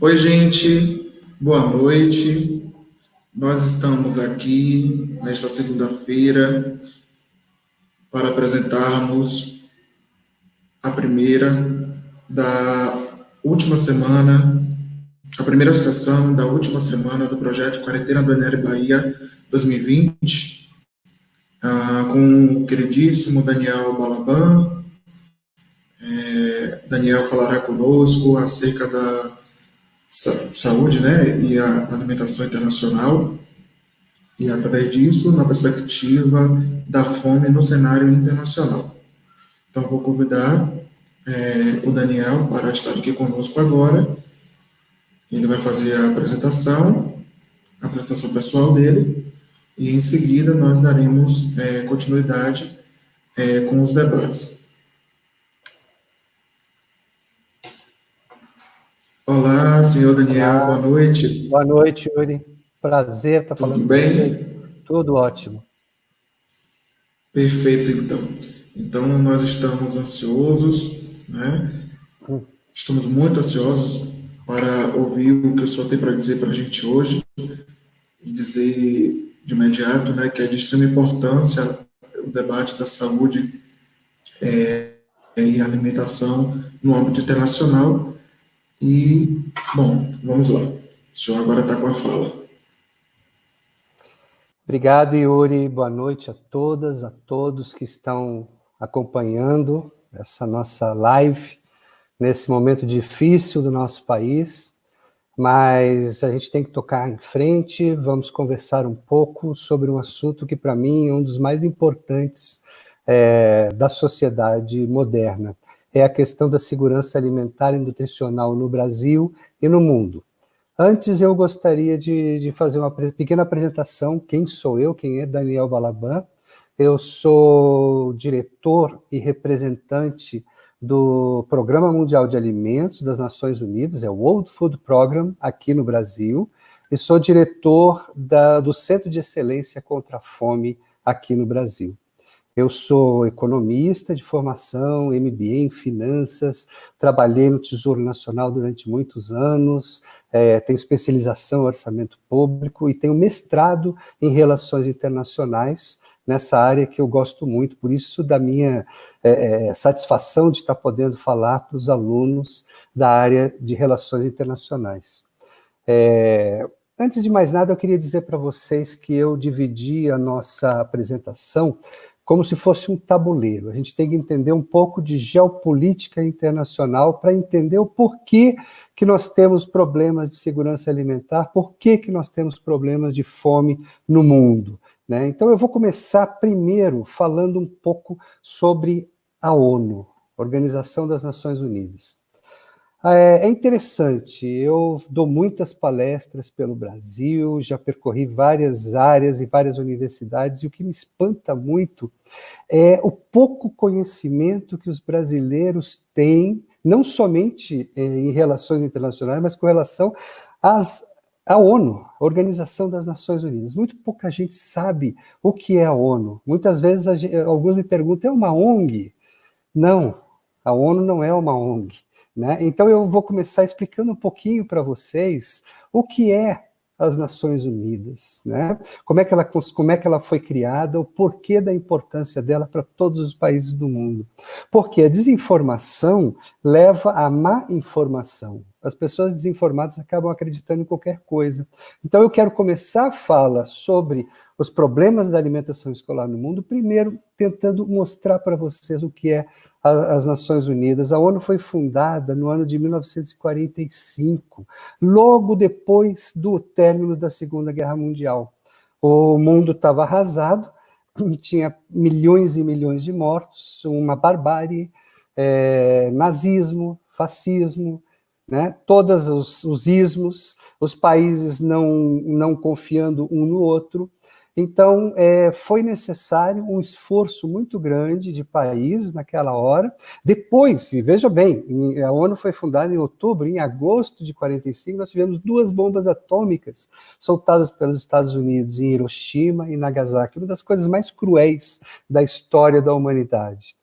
Oi, gente, boa noite. Nós estamos aqui nesta segunda-feira para apresentarmos a primeira da última semana, a primeira sessão da última semana do projeto Quarentena do Enério Bahia 2020, com o queridíssimo Daniel Balaban. Daniel falará conosco acerca da saúde, né, e a alimentação internacional, e através disso, na perspectiva da fome no cenário internacional. Então, vou convidar o Daniel para estar aqui conosco agora. Ele vai fazer a apresentação pessoal dele, e em seguida nós daremos continuidade com os debates. Olá, senhor Daniel, Olá. Boa noite. Boa noite, Yuri. Prazer estar falando com você. Tudo bem? Tudo ótimo. Perfeito, então. Então, nós estamos ansiosos, né? Estamos muito ansiosos para ouvir o que o senhor tem para dizer para a gente hoje, e dizer de imediato, né, que é de extrema importância o debate da saúde e alimentação no âmbito internacional. E, bom, vamos lá. O senhor agora está com a fala. Obrigado, Yuri. Boa noite a todas, a todos que estão acompanhando essa nossa live nesse momento difícil do nosso país, mas a gente tem que tocar em frente. Vamos conversar um pouco sobre um assunto que, para mim, é um dos mais importantes da sociedade moderna. É a questão da segurança alimentar e nutricional no Brasil e no mundo. Antes, eu gostaria de fazer uma pequena apresentação. Quem sou eu? Quem é Daniel Balaban? Eu sou diretor e representante do Programa Mundial de Alimentos das Nações Unidas, é o World Food Program, aqui no Brasil, e sou diretor do Centro de Excelência contra a Fome aqui no Brasil. Eu sou economista de formação, MBA em finanças, trabalhei no Tesouro Nacional durante muitos anos, tenho especialização em orçamento público e tenho mestrado em relações internacionais, nessa área que eu gosto muito, por isso da minha satisfação de estar podendo falar para os alunos da área de relações internacionais. Antes de mais nada, eu queria dizer para vocês que eu dividi a nossa apresentação como se fosse um tabuleiro. A gente tem que entender um pouco de geopolítica internacional para entender o porquê que nós temos problemas de segurança alimentar, porquê que nós temos problemas de fome no mundo, né? Então, eu vou começar primeiro falando um pouco sobre a ONU, Organização das Nações Unidas. É interessante, eu dou muitas palestras pelo Brasil, já percorri várias áreas e várias universidades, e o que me espanta muito é o pouco conhecimento que os brasileiros têm, não somente em relações internacionais, mas com relação à ONU, Organização das Nações Unidas. Muito pouca gente sabe o que é a ONU. Muitas vezes alguns me perguntam, é uma ONG? Não, a ONU não é uma ONG. Né? Então eu vou começar explicando um pouquinho para vocês o que é as Nações Unidas, né? Como é que ela foi criada, o porquê da importância dela para todos os países do mundo. Porque a desinformação leva à má informação. As pessoas desinformadas acabam acreditando em qualquer coisa. Então eu quero começar a fala sobre os problemas da alimentação escolar no mundo, primeiro tentando mostrar para vocês o que é as Nações Unidas. A ONU foi fundada no ano de 1945, logo depois do término da Segunda Guerra Mundial. O mundo estava arrasado, tinha milhões e milhões de mortos, uma barbárie, nazismo, fascismo, né? Todos os ismos, os países não confiando um no outro. Então, foi necessário um esforço muito grande de países naquela hora. Depois, e veja bem, a ONU foi fundada em outubro, em agosto de 1945, nós tivemos 2 bombas atômicas soltadas pelos Estados Unidos em Hiroshima e Nagasaki, uma das coisas mais cruéis da história da humanidade.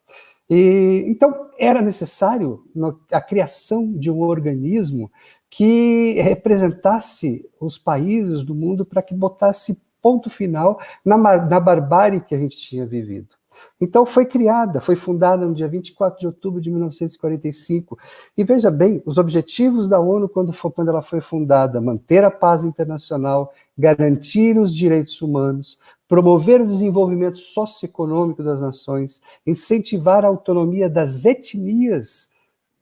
Então, era necessário a criação de um organismo que representasse os países do mundo para que botasse ponto final na barbárie que a gente tinha vivido. Então foi fundada no dia 24 de outubro de 1945. E veja bem, os objetivos da ONU, quando ela foi fundada: manter a paz internacional, garantir os direitos humanos, promover o desenvolvimento socioeconômico das nações, incentivar a autonomia das etnias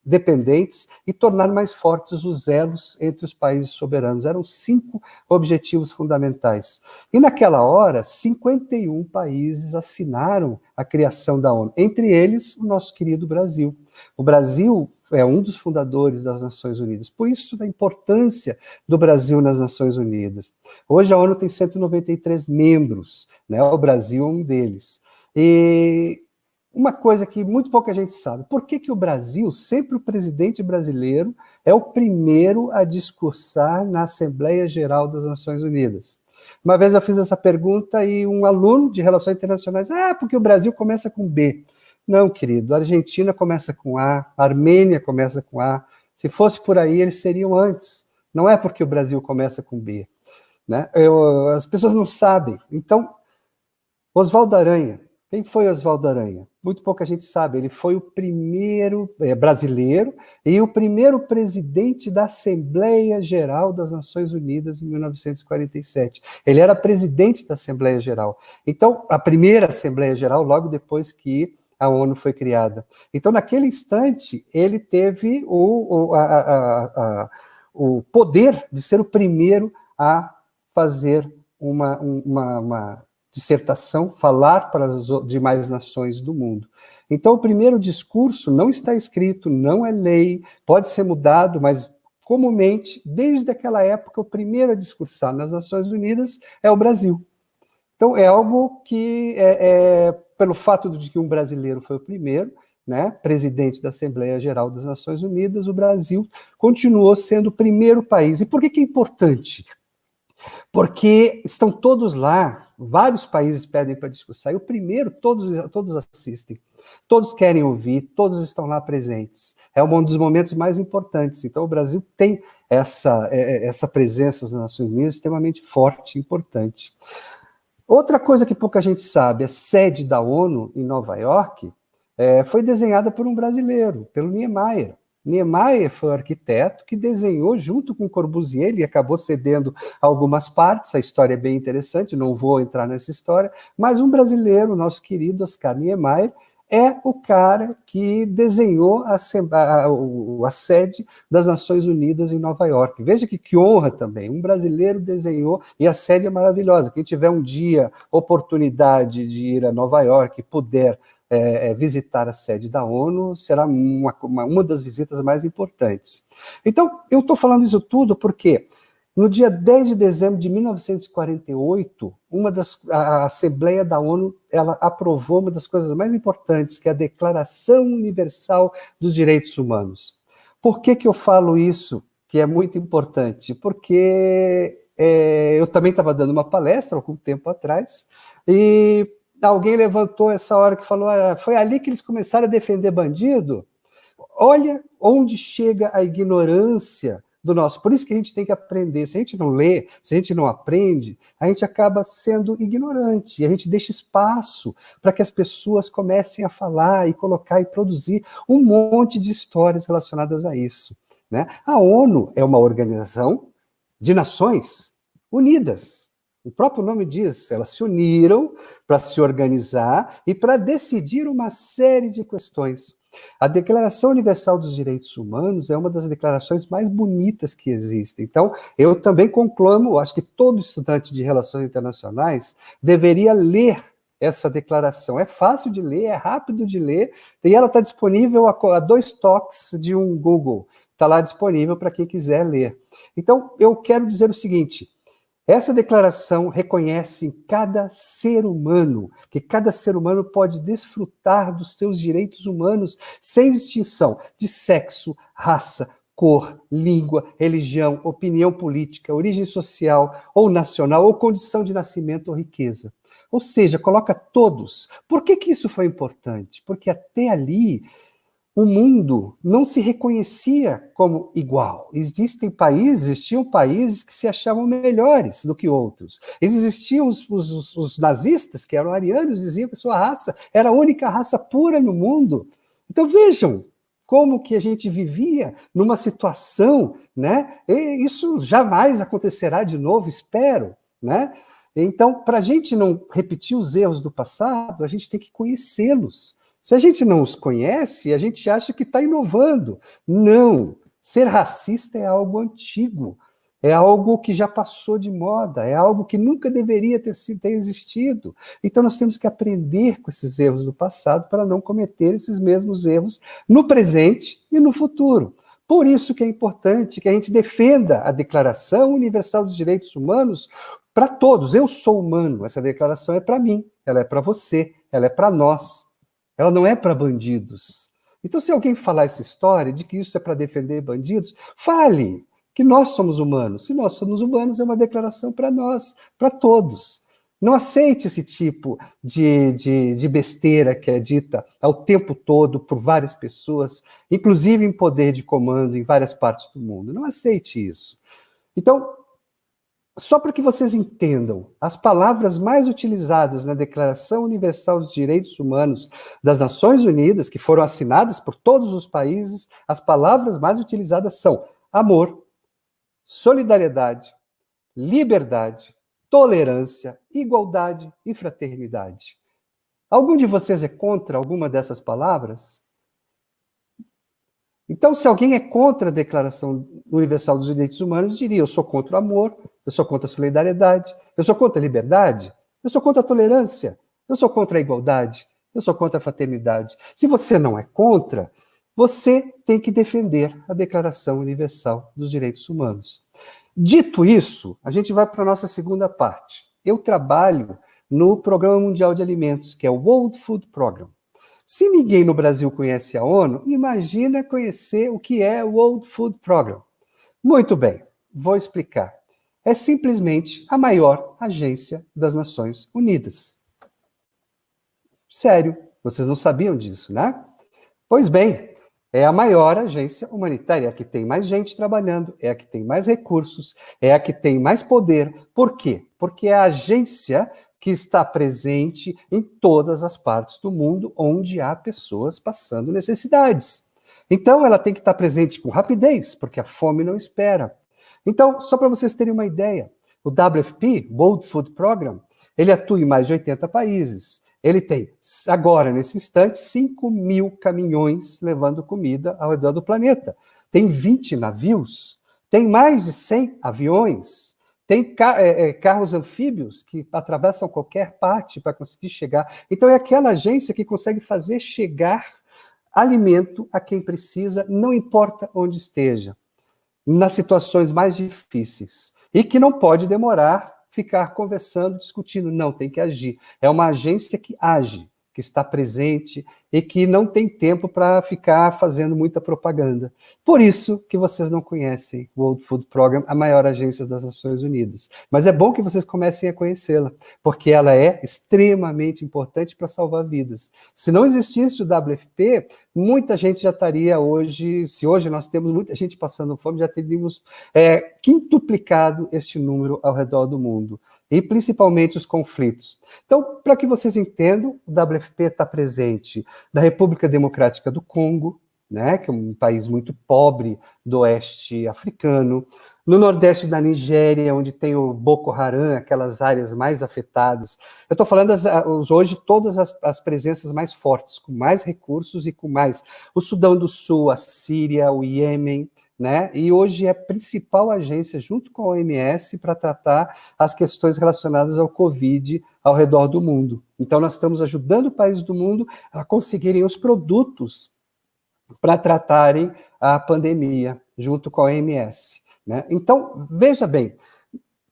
dependentes e tornar mais fortes os elos entre os países soberanos. Eram 5 objetivos fundamentais. E naquela hora, 51 países assinaram a criação da ONU, entre eles o nosso querido Brasil. O Brasil é um dos fundadores das Nações Unidas, por isso da importância do Brasil nas Nações Unidas. Hoje a ONU tem 193 membros, né? O Brasil é um deles. E uma coisa que muito pouca gente sabe: por que o Brasil, sempre o presidente brasileiro, é o primeiro a discursar na Assembleia Geral das Nações Unidas? Uma vez eu fiz essa pergunta e um aluno de Relações Internacionais: porque o Brasil começa com B. Não, querido, a Argentina começa com A, a Armênia começa com A. Se fosse por aí, eles seriam antes. Não é porque o Brasil começa com B, né? As pessoas não sabem. Então, Oswaldo Aranha. Quem foi Oswaldo Aranha? Muito pouca gente sabe. Ele foi o primeiro brasileiro e o primeiro presidente da Assembleia Geral das Nações Unidas em 1947. Ele era presidente da Assembleia Geral. Então, a primeira Assembleia Geral, logo depois que a ONU foi criada. Então, naquele instante, ele teve o poder de ser o primeiro a fazer uma dissertação, falar para as demais nações do mundo. Então, o primeiro discurso não está escrito, não é lei, pode ser mudado, mas comumente, desde aquela época, o primeiro a discursar nas Nações Unidas é o Brasil. Então, é algo que, pelo fato de que um brasileiro foi o primeiro, né, presidente da Assembleia Geral das Nações Unidas, o Brasil continuou sendo o primeiro país. E por que é importante? Porque estão todos lá, vários países pedem para discursar, e o primeiro, todos assistem, todos querem ouvir, todos estão lá presentes. É um dos momentos mais importantes. Então, o Brasil tem essa presença nas Nações Unidas extremamente forte e importante. Outra coisa que pouca gente sabe: a sede da ONU em Nova York foi desenhada por um brasileiro, pelo Niemeyer. Niemeyer foi o arquiteto que desenhou junto com Corbusier, ele acabou cedendo algumas partes, a história é bem interessante, não vou entrar nessa história, mas um brasileiro, nosso querido Oscar Niemeyer, é o cara que desenhou a sede das Nações Unidas em Nova York. Veja que honra também, um brasileiro desenhou, e a sede é maravilhosa. Quem tiver um dia oportunidade de ir a Nova York e puder visitar a sede da ONU, será uma das visitas mais importantes. Então, eu estou falando isso tudo porque no dia 10 de dezembro de 1948, a Assembleia da ONU ela aprovou uma das coisas mais importantes, que é a Declaração Universal dos Direitos Humanos. Por que eu falo isso, que é muito importante? Porque eu também estava dando uma palestra algum tempo atrás, e alguém levantou essa hora que falou: foi ali que eles começaram a defender bandido? Olha onde chega a ignorância do nosso. Por isso que a gente tem que aprender. Se a gente não lê, se a gente não aprende, a gente acaba sendo ignorante, e a gente deixa espaço para que as pessoas comecem a falar e colocar e produzir um monte de histórias relacionadas a isso, né? A ONU é uma organização de Nações Unidas. O próprio nome diz, elas se uniram para se organizar e para decidir uma série de questões. A Declaração Universal dos Direitos Humanos é uma das declarações mais bonitas que existem. Então, eu também conclamo, acho que todo estudante de Relações Internacionais deveria ler essa declaração. É fácil de ler, é rápido de ler, e ela está disponível a 2 toques de um Google. Está lá disponível para quem quiser ler. Então, eu quero dizer o seguinte: essa declaração reconhece em cada ser humano, que cada ser humano pode desfrutar dos seus direitos humanos sem distinção de sexo, raça, cor, língua, religião, opinião política, origem social ou nacional, ou condição de nascimento ou riqueza. Ou seja, coloca todos. Por que isso foi importante? Porque até ali o mundo não se reconhecia como igual. Existiam países que se achavam melhores do que outros. Existiam os nazistas, que eram arianos, diziam que sua raça era a única raça pura no mundo. Então vejam como que a gente vivia numa situação, né? E isso jamais acontecerá de novo, espero, né? Então, para a gente não repetir os erros do passado, a gente tem que conhecê-los. Se a gente não os conhece, a gente acha que está inovando. Não. Ser racista é algo antigo. É algo que já passou de moda. É algo que nunca deveria ter existido. Então, nós temos que aprender com esses erros do passado para não cometer esses mesmos erros no presente e no futuro. Por isso que é importante que a gente defenda a Declaração Universal dos Direitos Humanos para todos. Eu sou humano. Essa declaração é para mim. Ela é para você. Ela é para nós. Ela não é para bandidos. Então, se alguém falar essa história de que isso é para defender bandidos, fale que nós somos humanos. Se nós somos humanos, é uma declaração para nós, para todos. Não aceite esse tipo de besteira que é dita ao tempo todo por várias pessoas, inclusive em poder de comando em várias partes do mundo. Não aceite isso. Então, só para que vocês entendam, as palavras mais utilizadas na Declaração Universal dos Direitos Humanos das Nações Unidas, que foram assinadas por todos os países, as palavras mais utilizadas são amor, solidariedade, liberdade, tolerância, igualdade e fraternidade. Algum de vocês é contra alguma dessas palavras? Então, se alguém é contra a Declaração Universal dos Direitos Humanos, diria: eu sou contra o amor, eu sou contra a solidariedade, eu sou contra a liberdade, eu sou contra a tolerância, eu sou contra a igualdade, eu sou contra a fraternidade. Se você não é contra, você tem que defender a Declaração Universal dos Direitos Humanos. Dito isso, a gente vai para a nossa segunda parte. Eu trabalho no Programa Mundial de Alimentos, que é o World Food Program. Se ninguém no Brasil conhece a ONU, imagina conhecer o que é o World Food Program. Muito bem, vou explicar. É simplesmente a maior agência das Nações Unidas. Sério, vocês não sabiam disso, né? Pois bem, é a maior agência humanitária, é a que tem mais gente trabalhando, é a que tem mais recursos, é a que tem mais poder. Por quê? Porque é a agência que está presente em todas as partes do mundo onde há pessoas passando necessidades. Então, ela tem que estar presente com rapidez, porque a fome não espera. Então, só para vocês terem uma ideia, o WFP, World Food Program, ele atua em mais de 80 países. Ele tem, agora, nesse instante, 5.000 caminhões levando comida ao redor do planeta. Tem 20 navios, tem mais de 100 aviões, tem carros anfíbios que atravessam qualquer parte para conseguir chegar. Então, é aquela agência que consegue fazer chegar alimento a quem precisa, não importa onde esteja, nas situações mais difíceis. E que não pode demorar ficar conversando, discutindo. Não, tem que agir. É uma agência que age, que está presente e que não tem tempo para ficar fazendo muita propaganda. Por isso que vocês não conhecem o World Food Program, a maior agência das Nações Unidas. Mas é bom que vocês comecem a conhecê-la, porque ela é extremamente importante para salvar vidas. Se não existisse o WFP, muita gente já estaria hoje, se hoje nós temos muita gente passando fome, já teríamos quintuplicado este número ao redor do mundo. E principalmente os conflitos. Então, para que vocês entendam, o WFP está presente na República Democrática do Congo, né, que é um país muito pobre do oeste africano, no nordeste da Nigéria, onde tem o Boko Haram, aquelas áreas mais afetadas. Eu estou falando hoje todas as presenças mais fortes, com mais recursos e com mais. O Sudão do Sul, a Síria, o Iêmen, né? E hoje é a principal agência, junto com a OMS, para tratar as questões relacionadas ao Covid ao redor do mundo. Então, nós estamos ajudando países do mundo a conseguirem os produtos para tratarem a pandemia, junto com a OMS. Né? Então, veja bem,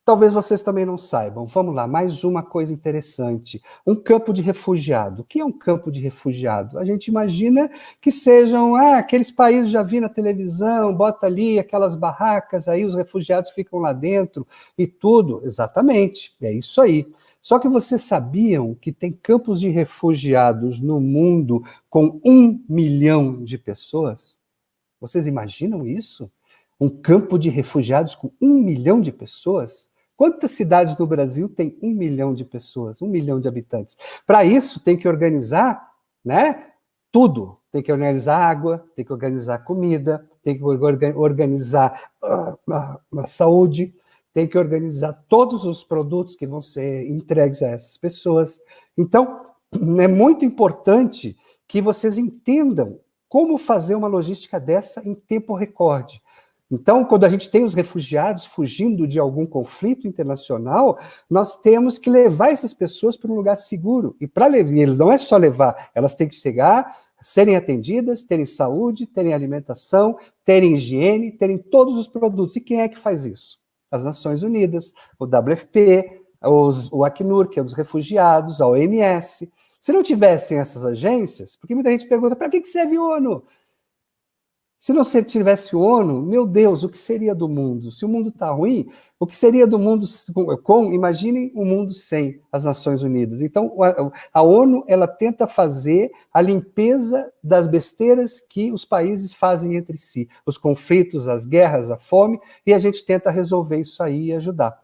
talvez vocês também não saibam. Vamos lá, mais uma coisa interessante. Um campo de refugiado. O que é um campo de refugiado? A gente imagina que sejam aqueles países, já vi na televisão, bota ali aquelas barracas, aí os refugiados ficam lá dentro e tudo. Exatamente, é isso aí. Só que vocês sabiam que tem campos de refugiados no mundo com 1 milhão de pessoas? Vocês imaginam isso? Um campo de refugiados com 1 milhão de pessoas? Quantas cidades no Brasil tem 1 milhão de pessoas, 1 milhão de habitantes? Para isso, tem que organizar, né, tudo. Tem que organizar água, tem que organizar comida, tem que organizar a saúde, tem que organizar todos os produtos que vão ser entregues a essas pessoas. Então, é muito importante que vocês entendam como fazer uma logística dessa em tempo recorde. Então, quando a gente tem os refugiados fugindo de algum conflito internacional, nós temos que levar essas pessoas para um lugar seguro. E para levar, não é só levar, elas têm que chegar, serem atendidas, terem saúde, terem alimentação, terem higiene, terem todos os produtos. E quem é que faz isso? As Nações Unidas, o WFP, o Acnur, que é dos refugiados, a OMS. Se não tivessem essas agências, porque muita gente pergunta, para que serve a ONU? Se não tivesse o ONU, meu Deus, o que seria do mundo? Se o mundo está ruim, o que seria do mundo imaginem um mundo sem as Nações Unidas. Então, a ONU, ela tenta fazer a limpeza das besteiras que os países fazem entre si, os conflitos, as guerras, a fome, e a gente tenta resolver isso aí e ajudar.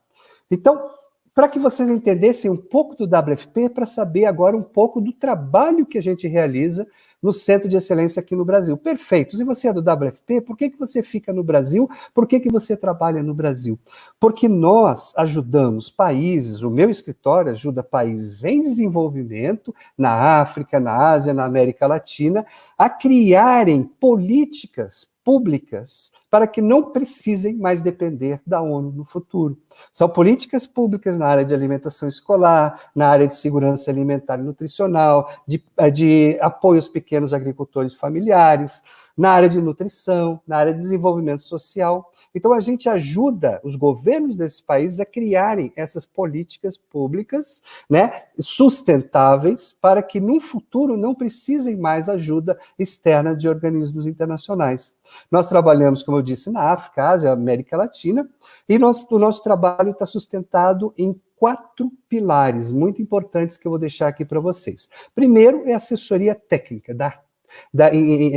Então, para que vocês entendessem um pouco do WFP, para saber agora um pouco do trabalho que a gente realiza no Centro de Excelência aqui no Brasil. Perfeito. Se você é do WFP, por que você fica no Brasil? Por que você trabalha no Brasil? Porque nós ajudamos países, o meu escritório ajuda países em desenvolvimento, na África, na Ásia, na América Latina, a criarem políticas públicas para que não precisem mais depender da ONU no futuro. São políticas públicas na área de alimentação escolar, na área de segurança alimentar e nutricional, de apoio aos pequenos agricultores familiares, na área de nutrição, na área de desenvolvimento social. Então, a gente ajuda os governos desses países a criarem essas políticas públicas, né, sustentáveis, para que no futuro não precisem mais ajuda externa de organismos internacionais. Nós trabalhamos, como eu disse, na África, Ásia, América Latina, e o nosso trabalho está sustentado em 4 pilares muito importantes que eu vou deixar aqui para vocês. Primeiro é assessoria técnica,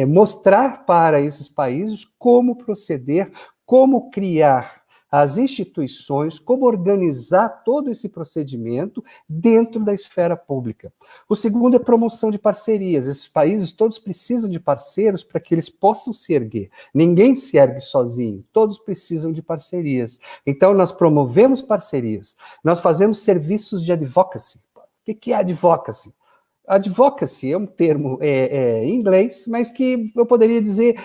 mostrar para esses países como proceder, como criar as instituições, como organizar todo esse procedimento dentro da esfera pública. O segundo é promoção de parcerias. Esses países todos precisam de parceiros para que eles possam se erguer. Ninguém se ergue sozinho, todos precisam de parcerias. Então, nós promovemos parcerias. Nós fazemos serviços de advocacy. O que é advocacy? Advocacy é um termo em inglês, mas que eu poderia dizer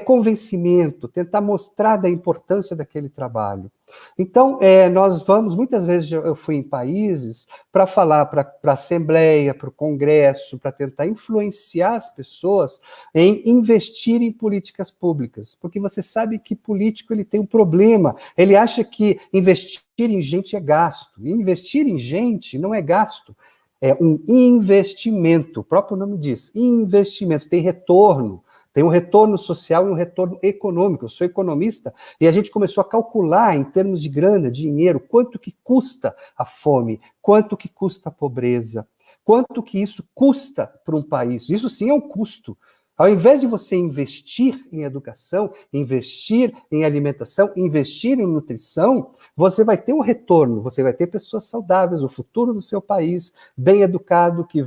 convencimento, tentar mostrar da importância daquele trabalho. Então, nós vamos, muitas vezes eu fui em países para falar para a Assembleia, para o Congresso, para tentar influenciar as pessoas em investir em políticas públicas, porque você sabe que político ele tem um problema, ele acha que investir em gente é gasto, e investir em gente não é gasto. É um investimento, o próprio nome diz, investimento, tem retorno, tem um retorno social e um retorno econômico. Eu sou economista e a gente começou a calcular em termos de grana, dinheiro, quanto que custa a fome, quanto que custa a pobreza, quanto que isso custa para um país. Isso sim é um custo. Ao invés de você investir em educação, investir em alimentação, investir em nutrição, você vai ter um retorno, você vai ter pessoas saudáveis, o futuro do seu país, bem educado, que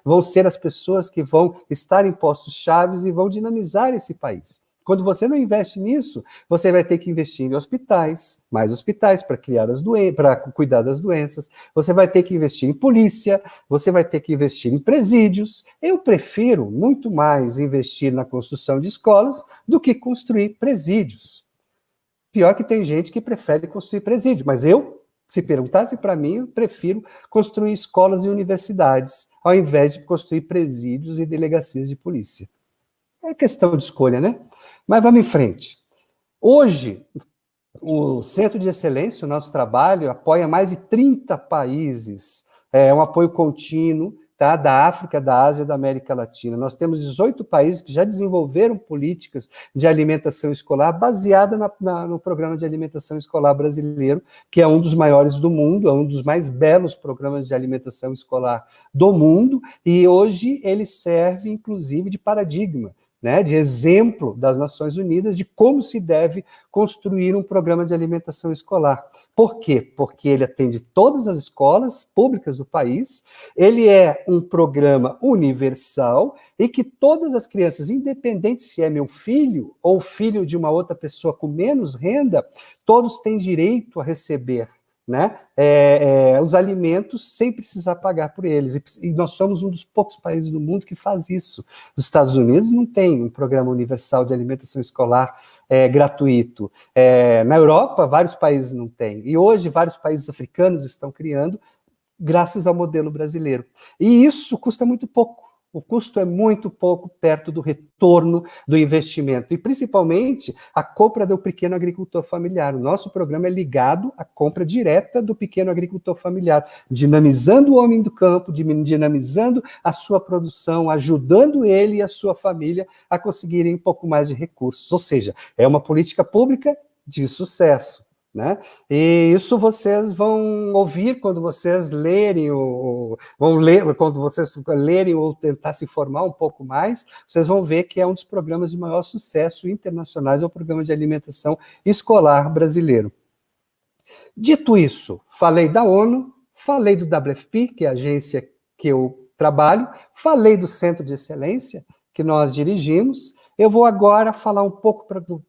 vão ser as pessoas que vão estar em postos chaves e vão dinamizar esse país. Quando você não investe nisso, você vai ter que investir em hospitais, mais hospitais para cuidar das doenças, você vai ter que investir em polícia, você vai ter que investir em presídios. Eu prefiro muito mais investir na construção de escolas do que construir presídios. Pior que tem gente que prefere construir presídio, mas eu, se perguntasse para mim, eu prefiro construir escolas e universidades, ao invés de construir presídios e delegacias de polícia. É questão de escolha, né? Mas vamos em frente. Hoje, o Centro de Excelência, o nosso trabalho, apoia mais de 30 países. É um apoio contínuo. tá? Da África, da Ásia e da América Latina. Nós temos 18 países que já desenvolveram políticas de alimentação escolar baseada no Programa de Alimentação Escolar Brasileiro, que é um dos maiores do mundo, é um dos mais belos programas de alimentação escolar do mundo, e hoje ele serve, inclusive, de paradigma, né, de exemplo das Nações Unidas de como se deve construir um programa de alimentação escolar. Por quê? Porque ele atende todas as escolas públicas do país, ele é um programa universal e que todas as crianças, independente se é meu filho ou filho de uma outra pessoa com menos renda, todos têm direito a receber, né, os alimentos sem precisar pagar por eles. E nós somos um dos poucos países do mundo que faz isso. Os Estados Unidos não tem um programa universal de alimentação escolar gratuito. Na Europa, vários países não têm. E hoje, vários países africanos estão criando, graças ao modelo brasileiro. E isso custa muito pouco. O custo é muito pouco perto do retorno do investimento, e principalmente a compra do pequeno agricultor familiar. O nosso programa é ligado à compra direta do pequeno agricultor familiar, dinamizando o homem do campo, dinamizando a sua produção, ajudando ele e a sua família a conseguirem um pouco mais de recursos. Ou seja, é uma política pública de sucesso, né? E isso vocês vão ouvir quando vocês lerem, quando vocês lerem ou tentar se informar um pouco mais, vocês vão ver que é um dos programas de maior sucesso internacionais, é o Programa de Alimentação Escolar Brasileiro. Dito isso, falei da ONU, falei do WFP, que é a agência que eu trabalho, falei do Centro de Excelência, que nós dirigimos. Eu vou agora falar um pouco com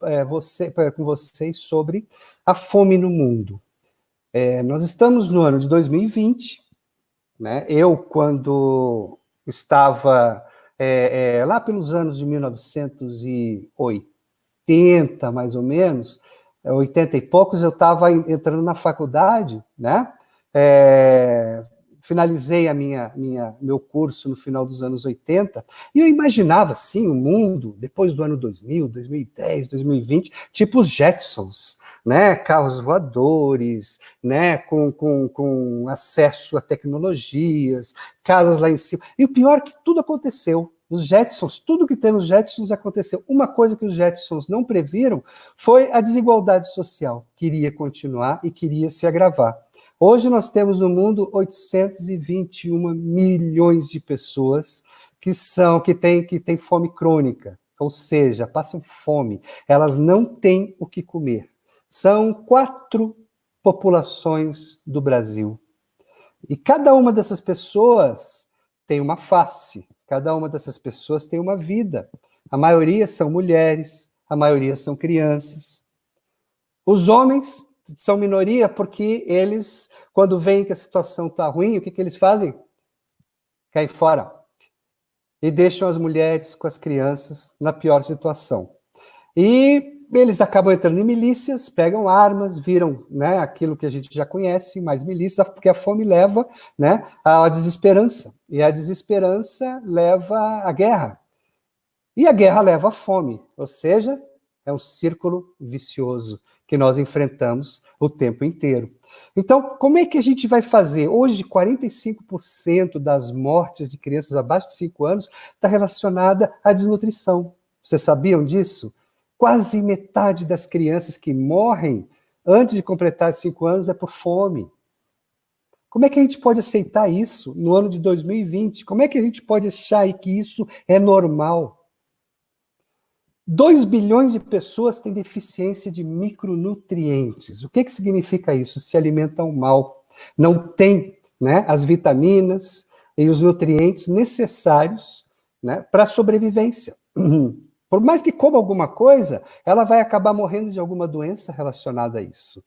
vocês sobre a fome no mundo. Nós estamos no ano de 2020, né? Eu, quando estava lá pelos anos de 1980, mais ou menos, 80 e poucos, eu estava entrando na faculdade, né? Finalizei meu curso no final dos anos 80, e eu imaginava, sim, o mundo, depois do ano 2000, 2010, 2020, tipo os Jetsons, né? Carros voadores, né? Com acesso a tecnologias, casas lá em cima. E o pior é que tudo aconteceu. Os Jetsons, tudo que tem nos Jetsons aconteceu. Uma coisa que os Jetsons não previram foi a desigualdade social, que iria continuar e que iria se agravar. Hoje nós temos no mundo 821 milhões de pessoas que têm fome crônica, ou seja, passam fome. Elas não têm o que comer. São 4 populações do Brasil. E cada uma dessas pessoas tem uma face, cada uma dessas pessoas tem uma vida. A maioria são mulheres, a maioria são crianças. Os homens são minoria porque eles, quando veem que a situação está ruim, o que eles fazem? Caem fora. E deixam as mulheres com as crianças na pior situação. E eles acabam entrando em milícias, pegam armas, viram, né, aquilo que a gente já conhece, mais milícias, porque a fome leva, né, à desesperança. E a desesperança leva à guerra. E a guerra leva à fome. Ou seja, é um círculo vicioso que nós enfrentamos o tempo inteiro. Então, como é que a gente vai fazer? Hoje, 45% das mortes de crianças abaixo de 5 anos está relacionada à desnutrição. Vocês sabiam disso? Quase metade das crianças que morrem antes de completar 5 anos é por fome. Como é que a gente pode aceitar isso no ano de 2020? Como é que a gente pode achar que isso é normal? 2 bilhões de pessoas têm deficiência de micronutrientes. O que significa isso? Se alimentam mal. Não têm, né, as vitaminas e os nutrientes necessários, né, para a sobrevivência. Por mais que coma alguma coisa, ela vai acabar morrendo de alguma doença relacionada a isso.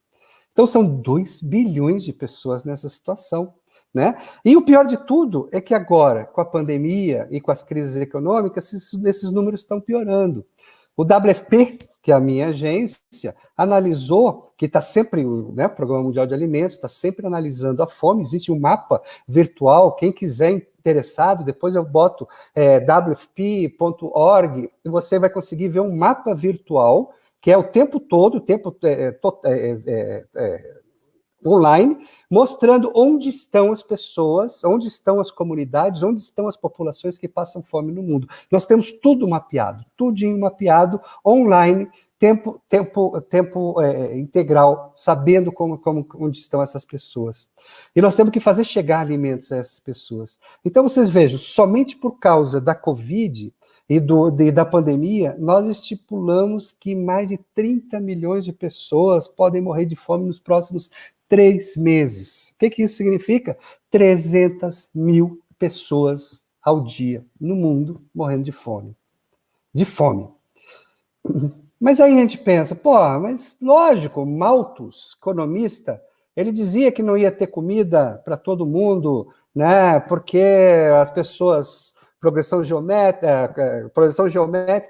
Então, são 2 bilhões de pessoas nessa situação, né? E o pior de tudo é que agora, com a pandemia e com as crises econômicas, esses números estão piorando. O WFP, que é a minha agência, analisou, que está sempre, né, o Programa Mundial de Alimentos, está sempre analisando a fome, existe um mapa virtual, quem quiser interessado, depois eu boto wfp.org, e você vai conseguir ver um mapa virtual, que é o tempo todo, online, mostrando onde estão as pessoas, onde estão as comunidades, onde estão as populações que passam fome no mundo. Nós temos tudo mapeado, tudinho mapeado, online, tempo integral, sabendo onde estão essas pessoas. E nós temos que fazer chegar alimentos a essas pessoas. Então, vocês vejam, somente por causa da Covid e da pandemia, nós estipulamos que mais de 30 milhões de pessoas podem morrer de fome nos próximos 3 meses. O que isso significa? 300 mil pessoas ao dia no mundo morrendo de fome. De fome. Mas aí a gente pensa, mas lógico, Malthus, economista, ele dizia que não ia ter comida para todo mundo, né? Porque as pessoas, progressão geométrica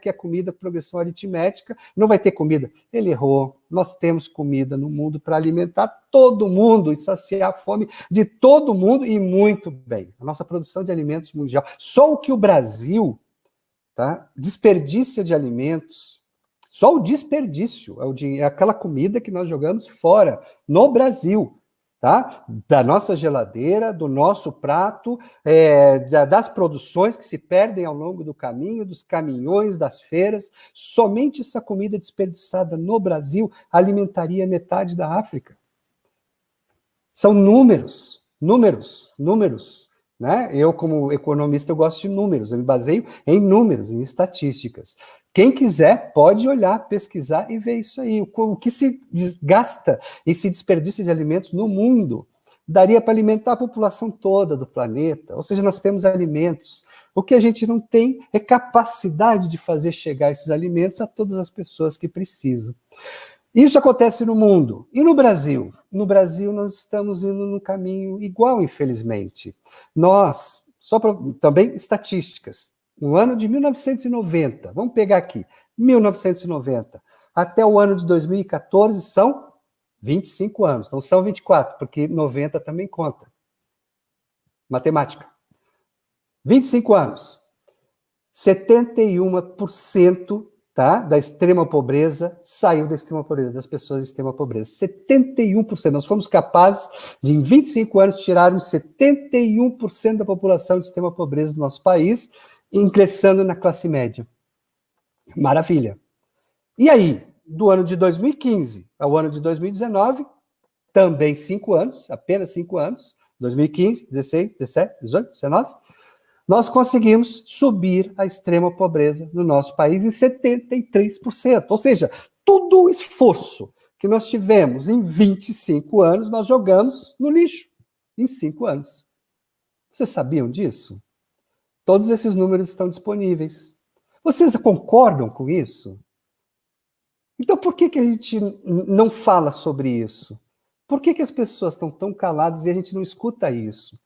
é comida, progressão aritmética, não vai ter comida. Ele errou. Nós temos comida no mundo para alimentar todo mundo e saciar a fome de todo mundo e muito bem. A nossa produção de alimentos mundial. Só o que o Brasil, tá, desperdiça de alimentos, só o desperdício, é aquela comida que nós jogamos fora, no Brasil, tá? Da nossa geladeira, do nosso prato, das produções que se perdem ao longo do caminho, dos caminhões, das feiras. Somente essa comida desperdiçada no Brasil alimentaria metade da África. São números, né? Eu, como economista, eu gosto de números, eu me baseio em números, em estatísticas. Quem quiser pode olhar, pesquisar e ver isso aí. O que se gasta e se desperdiça de alimentos no mundo daria para alimentar a população toda do planeta. Ou seja, nós temos alimentos. O que a gente não tem é capacidade de fazer chegar esses alimentos a todas as pessoas que precisam. Isso acontece no mundo. E no Brasil? No Brasil, nós estamos indo num caminho igual, infelizmente. Também estatísticas. No ano de 1990, vamos pegar aqui, 1990, até o ano de 2014 são 25 anos, não são 24, porque 90 também conta. Matemática. 25 anos. 71%, tá, da extrema pobreza saiu da extrema pobreza, das pessoas de extrema pobreza. 71%. Nós fomos capazes de, em 25 anos, tirarmos 71% da população de extrema pobreza do nosso país, ingressando na classe média. Maravilha. E aí, do ano de 2015 ao ano de 2019, também 5 anos, apenas 5 anos, 2015, 16, 17, 18, 19, nós conseguimos subir a extrema pobreza no nosso país em 73%. Ou seja, todo o esforço que nós tivemos em 25 anos, nós jogamos no lixo em 5 anos. Vocês sabiam disso? Todos esses números estão disponíveis. Vocês concordam com isso? Então, por que a gente não fala sobre isso? Por que as pessoas estão tão caladas e a gente não escuta isso?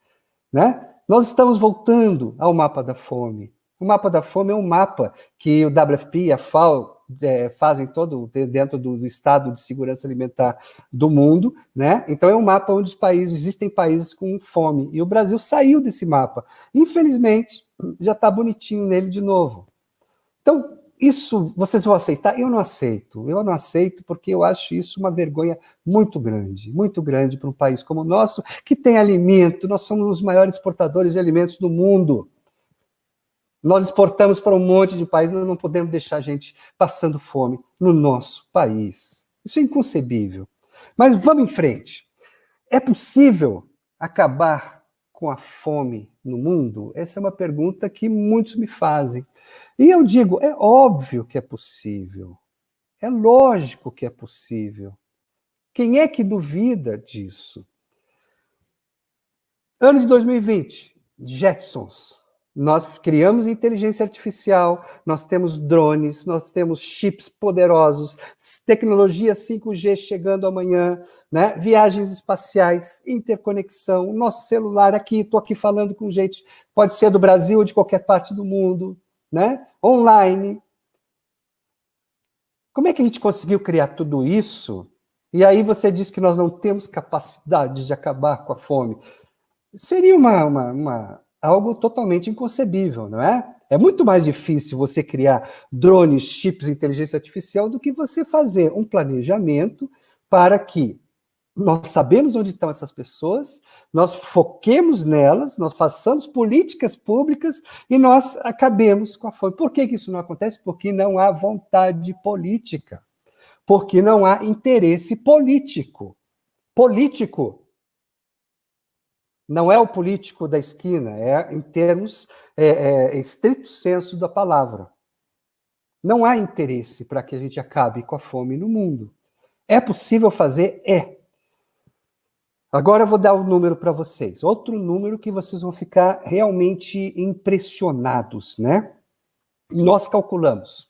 Né? Nós estamos voltando ao mapa da fome. O mapa da fome é um mapa que o WFP e a FAO fazem todo dentro do Estado de Segurança Alimentar do mundo, né? Então é um mapa onde existem países com fome, e o Brasil saiu desse mapa. Infelizmente, já está bonitinho nele de novo. Então, isso vocês vão aceitar? Eu não aceito porque eu acho isso uma vergonha muito grande para um país como o nosso, que tem alimento. Nós somos os maiores exportadores de alimentos do mundo. Nós exportamos para um monte de países, nós não podemos deixar a gente passando fome no nosso país. Isso é inconcebível. Mas vamos em frente. É possível acabar com a fome no mundo? Essa é uma pergunta que muitos me fazem. E eu digo, é óbvio que é possível. É lógico que é possível. Quem é que duvida disso? Ano de 2020, Jetsons. Nós criamos inteligência artificial, nós temos drones, nós temos chips poderosos, tecnologia 5G chegando amanhã, né? Viagens espaciais, interconexão, nosso celular aqui, estou aqui falando com gente, pode ser do Brasil ou de qualquer parte do mundo, né? Online. Como é que a gente conseguiu criar tudo isso? E aí você diz que nós não temos capacidade de acabar com a fome. Seria algo totalmente inconcebível, não é? É muito mais difícil você criar drones, chips, inteligência artificial do que você fazer um planejamento para que nós sabemos onde estão essas pessoas, nós foquemos nelas, nós façamos políticas públicas e nós acabemos com a fome. Por que isso não acontece? Porque não há vontade política, porque não há interesse político. Político não é o político da esquina, é em termos estrito senso da palavra. Não há interesse para que a gente acabe com a fome no mundo. É possível fazer? É. Agora eu vou dar um número para vocês. Outro número que vocês vão ficar realmente impressionados, né? Nós calculamos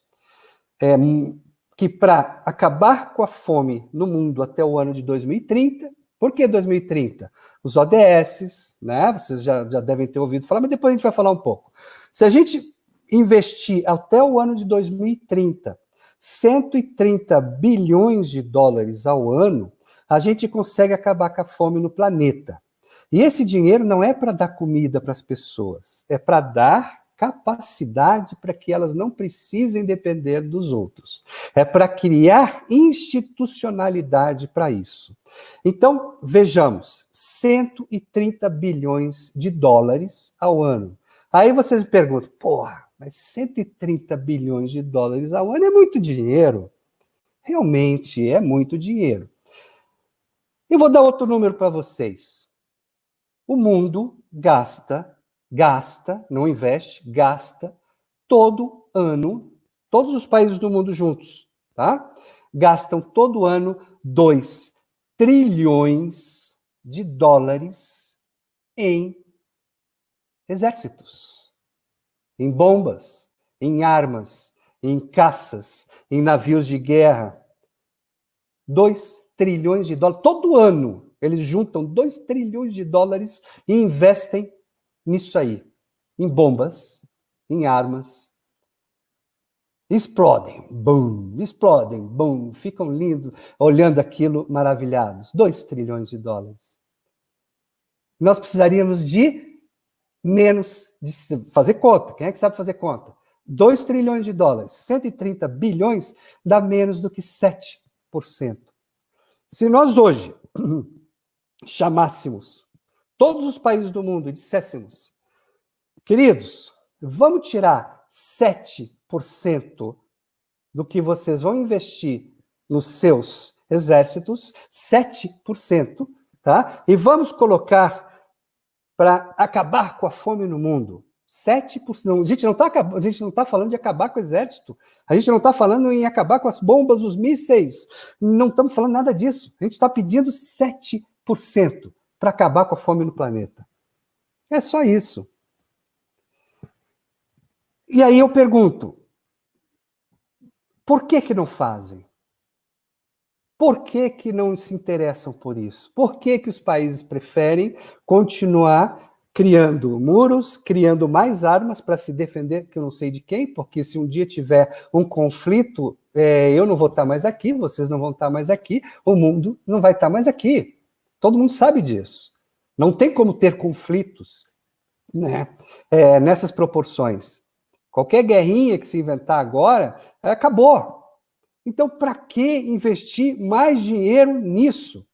que para acabar com a fome no mundo até o ano de 2030, por que 2030? Os ODS, né? Vocês já devem ter ouvido falar, mas depois a gente vai falar um pouco. Se a gente investir até o ano de 2030, 130 bilhões de dólares ao ano, a gente consegue acabar com a fome no planeta. E esse dinheiro não é para dar comida para as pessoas, é para dar capacidade para que elas não precisem depender dos outros. É para criar institucionalidade para isso. Então, vejamos, 130 bilhões de dólares ao ano. Aí vocês me perguntam, porra, mas 130 bilhões de dólares ao ano é muito dinheiro. Realmente é muito dinheiro. Eu vou dar outro número para vocês. O mundo gasta, não investe, gasta todo ano, todos os países do mundo juntos, tá? Gastam todo ano 2 trilhões de dólares em exércitos, em bombas, em armas, em caças, em navios de guerra. 2 trilhões de dólares. Todo ano eles juntam 2 trilhões de dólares e investem nisso aí. Em bombas, em armas. Explodem, bum, ficam lindos, olhando aquilo maravilhados. 2 trilhões de dólares. Nós precisaríamos de menos, de fazer conta. Quem é que sabe fazer conta? 2 trilhões de dólares, 130 bilhões, dá menos do que 7%. Se nós hoje chamássemos todos os países do mundo e disséssemos, queridos, vamos tirar 7% do que vocês vão investir nos seus exércitos, 7%, tá? E vamos colocar para acabar com a fome no mundo. 7%. Não, a gente não está falando de acabar com o exército. A gente não está falando em acabar com as bombas, os mísseis. Não estamos falando nada disso. A gente está pedindo 7% para acabar com a fome no planeta. É só isso. E aí eu pergunto, por que não fazem? Por que não se interessam por isso? Por que os países preferem continuar criando muros, criando mais armas para se defender, que eu não sei de quem, porque se um dia tiver um conflito, eu não vou estar mais aqui, vocês não vão estar mais aqui, o mundo não vai estar mais aqui. Todo mundo sabe disso. Não tem como ter conflitos, né, nessas proporções. Qualquer guerrinha que se inventar agora, acabou. Então, para que investir mais dinheiro nisso?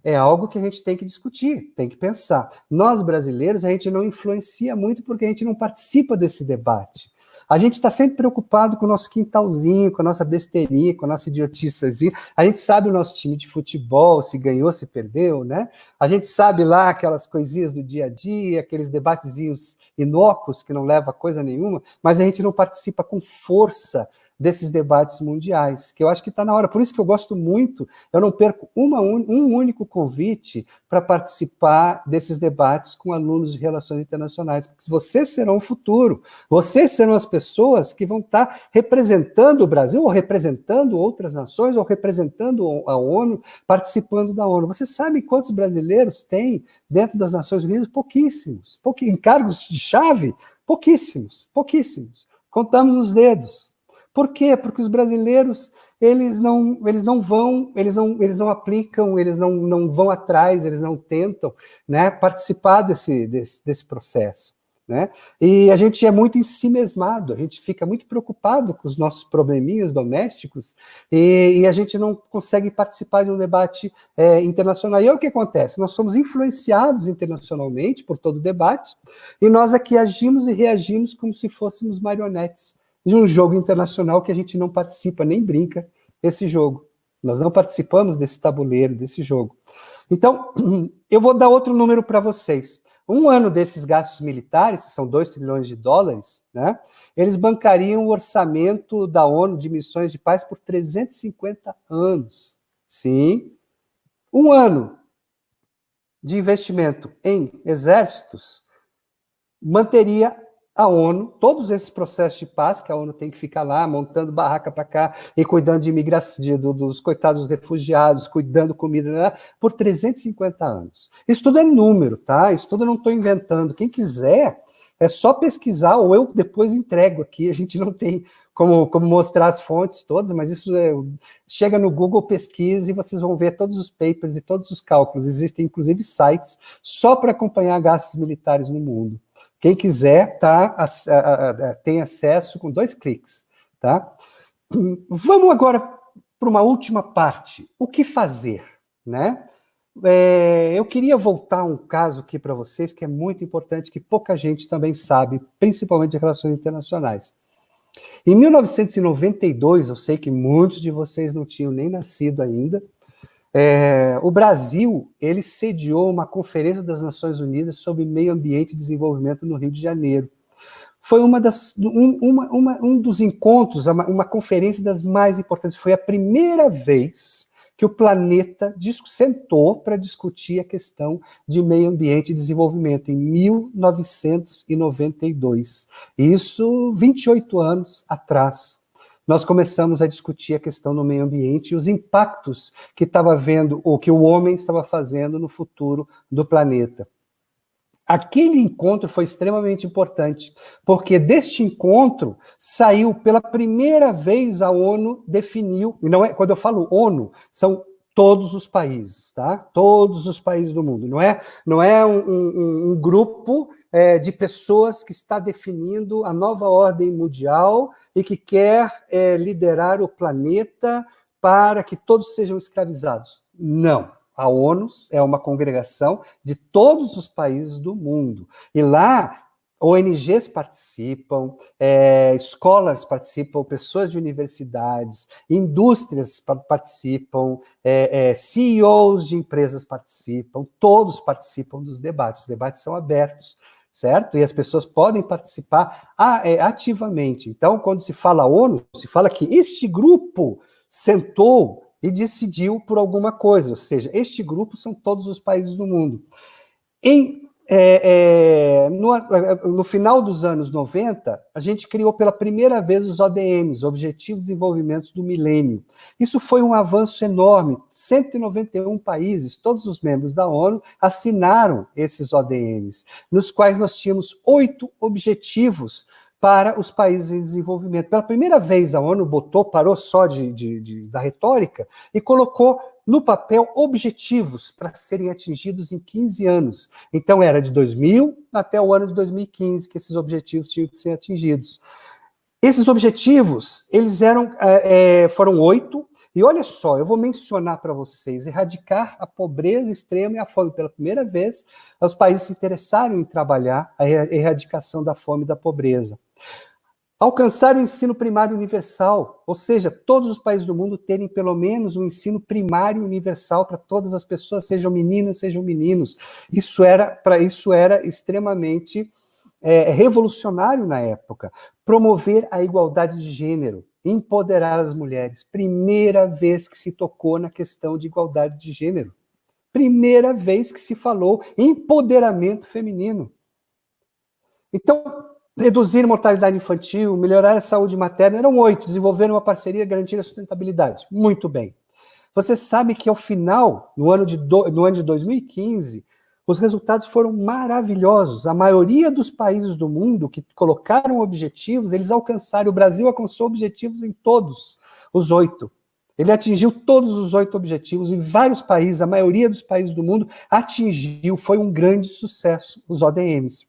É algo que a gente tem que discutir, tem que pensar. Nós, brasileiros, a gente não influencia muito porque a gente não participa desse debate. A gente está sempre preocupado com o nosso quintalzinho, com a nossa besteirinha, com a nossa idiotiçazinha. A gente sabe o nosso time de futebol, se ganhou, se perdeu, né? A gente sabe lá aquelas coisinhas do dia a dia, aqueles debatezinhos inócuos que não levam a coisa nenhuma, mas a gente não participa com força desses debates mundiais, que eu acho que está na hora. Por isso que eu gosto muito, eu não perco um único convite para participar desses debates com alunos de relações internacionais, porque vocês serão o futuro, vocês serão as pessoas que vão estar representando o Brasil, ou representando outras nações, ou representando a ONU, participando da ONU. Você sabe quantos brasileiros tem dentro das Nações Unidas? Pouquíssimos. Em cargos de chave? Pouquíssimos. Contamos nos dedos. Por quê? Porque os brasileiros, eles não aplicam, eles não vão atrás, eles não tentam, né, participar desse processo. né? E a gente é muito ensimesmado, a gente fica muito preocupado com os nossos probleminhas domésticos e a gente não consegue participar de um debate internacional. E é o que acontece? Nós somos influenciados internacionalmente por todo o debate e nós aqui agimos e reagimos como se fôssemos marionetes de um jogo internacional que a gente não participa, nem brinca esse jogo. Nós não participamos desse tabuleiro, desse jogo. Então, eu vou dar outro número para vocês. Um ano desses gastos militares, que são 2 trilhões de dólares, né, eles bancariam o orçamento da ONU de missões de paz por 350 anos. Sim, um ano de investimento em exércitos manteria a ONU, todos esses processos de paz, que a ONU tem que ficar lá, montando barraca para cá, e cuidando de imigração, dos coitados refugiados, cuidando comida, né, por 350 anos. Isso tudo é número, tá? Isso tudo eu não estou inventando. Quem quiser, é só pesquisar, ou eu depois entrego aqui, a gente não tem como mostrar as fontes todas, mas isso chega no Google, pesquisa, e vocês vão ver todos os papers e todos os cálculos. Existem, inclusive, sites só para acompanhar gastos militares no mundo. Quem quiser, tem acesso com 2 cliques, tá? Vamos agora para uma última parte. O que fazer, né? Eu queria voltar a um caso aqui para vocês que é muito importante, que pouca gente também sabe, principalmente de relações internacionais. Em 1992, eu sei que muitos de vocês não tinham nem nascido ainda, o Brasil, ele sediou uma conferência das Nações Unidas sobre meio ambiente e desenvolvimento no Rio de Janeiro. Foi um dos encontros, uma conferência das mais importantes. Foi a primeira vez que o planeta sentou para discutir a questão de meio ambiente e desenvolvimento, em 1992. Isso 28 anos atrás. Nós começamos a discutir a questão do meio ambiente e os impactos que estava vendo, ou que o homem estava fazendo no futuro do planeta. Aquele encontro foi extremamente importante, porque deste encontro saiu pela primeira vez a ONU definiu, e não é, quando eu falo ONU, são todos os países, tá? Todos os países do mundo. Não é um grupo de pessoas que está definindo a nova ordem mundial e que quer liderar o planeta para que todos sejam escravizados. Não. A ONU é uma congregação de todos os países do mundo. E lá, ONGs participam, escolas participam, pessoas de universidades, indústrias participam, CEOs de empresas participam, todos participam dos debates. Os debates são abertos, certo? E as pessoas podem participar ativamente. Então, quando se fala ONU, se fala que este grupo sentou e decidiu por alguma coisa, ou seja, este grupo são todos os países do mundo. No final dos anos 90, a gente criou pela primeira vez os ODMs, Objetivos de Desenvolvimento do Milênio. Isso foi um avanço enorme. 191 países, todos os membros da ONU, assinaram esses ODMs, nos quais nós tínhamos 8 objetivos para os países em desenvolvimento. Pela primeira vez, a ONU parou só da retórica e colocou no papel objetivos para serem atingidos em 15 anos. Então, era de 2000 até o ano de 2015 que esses objetivos tinham que ser atingidos. Esses objetivos, eles foram 8, e olha só, eu vou mencionar para vocês: erradicar a pobreza extrema e a fome. Pela primeira vez, os países se interessaram em trabalhar a erradicação da fome e da pobreza. Alcançar o ensino primário universal, ou seja, todos os países do mundo terem pelo menos um ensino primário universal para todas as pessoas, sejam meninas, sejam meninos. Isso era extremamente revolucionário na época. Promover a igualdade de gênero, empoderar as mulheres. Primeira vez que se tocou na questão de igualdade de gênero. Primeira vez que se falou em empoderamento feminino. Então, reduzir a mortalidade infantil, melhorar a saúde materna, eram 8, desenvolver uma parceria garantir a sustentabilidade. Muito bem. Você sabe que ao final, no ano de 2015, os resultados foram maravilhosos. A maioria dos países do mundo que colocaram objetivos, eles alcançaram. O Brasil alcançou objetivos em todos os 8. Ele atingiu todos os 8 objetivos em vários países, a maioria dos países do mundo atingiu, foi um grande sucesso, os ODMs.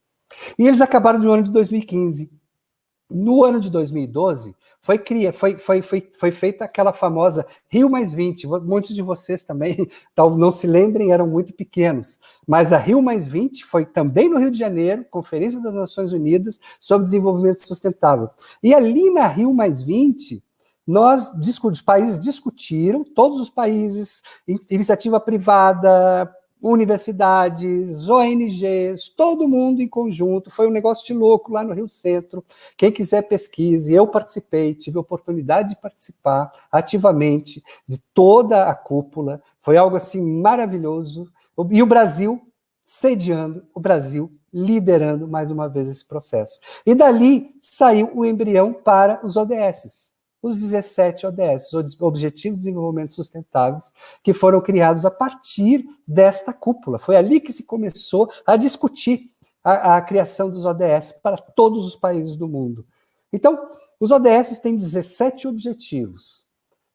E eles acabaram no ano de 2015. No ano de 2012, foi feita aquela famosa Rio+20. Muitos de vocês também, talvez não se lembrem, eram muito pequenos. Mas a Rio+20 foi também no Rio de Janeiro, Conferência das Nações Unidas sobre Desenvolvimento Sustentável. E ali na Rio+20, os países discutiram, todos os países, iniciativa privada, universidades, ONGs, todo mundo em conjunto, foi um negócio de louco lá no Rio Centro. Quem quiser pesquise, eu participei, tive a oportunidade de participar ativamente de toda a cúpula, foi algo assim maravilhoso, e o Brasil sediando, o Brasil liderando mais uma vez esse processo. E dali saiu o embrião para os ODS, os 17 ODS, Objetivos de Desenvolvimento Sustentáveis, que foram criados a partir desta cúpula. Foi ali que se começou a discutir a criação dos ODS para todos os países do mundo. Então, os ODS têm 17 objetivos.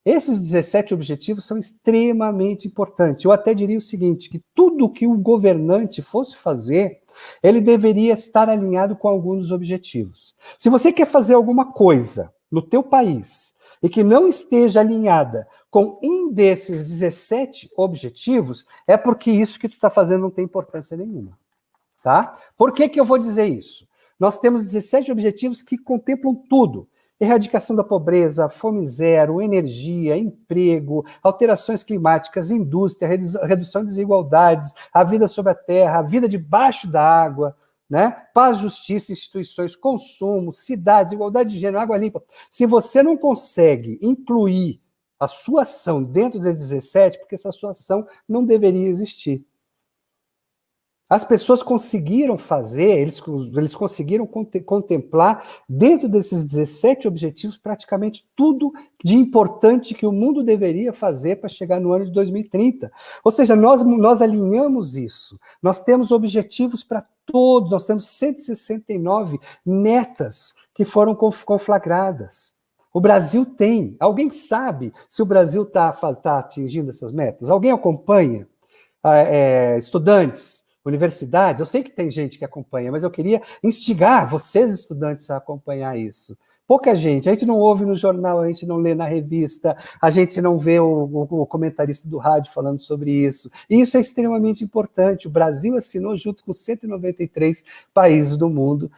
Esses 17 objetivos são extremamente importantes. Eu até diria o seguinte, que tudo que o governante fosse fazer, ele deveria estar alinhado com alguns dos objetivos. Se você quer fazer alguma coisa no teu país e que não esteja alinhada com um desses 17 objetivos, é porque isso que tu está fazendo não tem importância nenhuma. Tá? Por que eu vou dizer isso? Nós temos 17 objetivos que contemplam tudo. Erradicação da pobreza, fome zero, energia, emprego, alterações climáticas, indústria, redução de desigualdades, a vida sobre a terra, a vida debaixo da água, né? Paz, justiça, instituições, consumo, cidades, igualdade de gênero, água limpa. Se você não consegue incluir a sua ação dentro das 17, porque essa sua ação não deveria existir. As pessoas conseguiram fazer, eles conseguiram contemplar dentro desses 17 objetivos praticamente tudo de importante que o mundo deveria fazer para chegar no ano de 2030. Ou seja, nós alinhamos isso. Nós temos objetivos para todos, nós temos 169 metas que foram conflagradas. O Brasil tem. Alguém sabe se o Brasil está atingindo essas metas? Alguém acompanha? Estudantes? Universidades, eu sei que tem gente que acompanha, mas eu queria instigar vocês, estudantes, a acompanhar isso. Pouca gente, a gente não ouve no jornal, a gente não lê na revista, a gente não vê o comentarista do rádio falando sobre isso. E isso é extremamente importante. O Brasil assinou, junto com 193 países do mundo,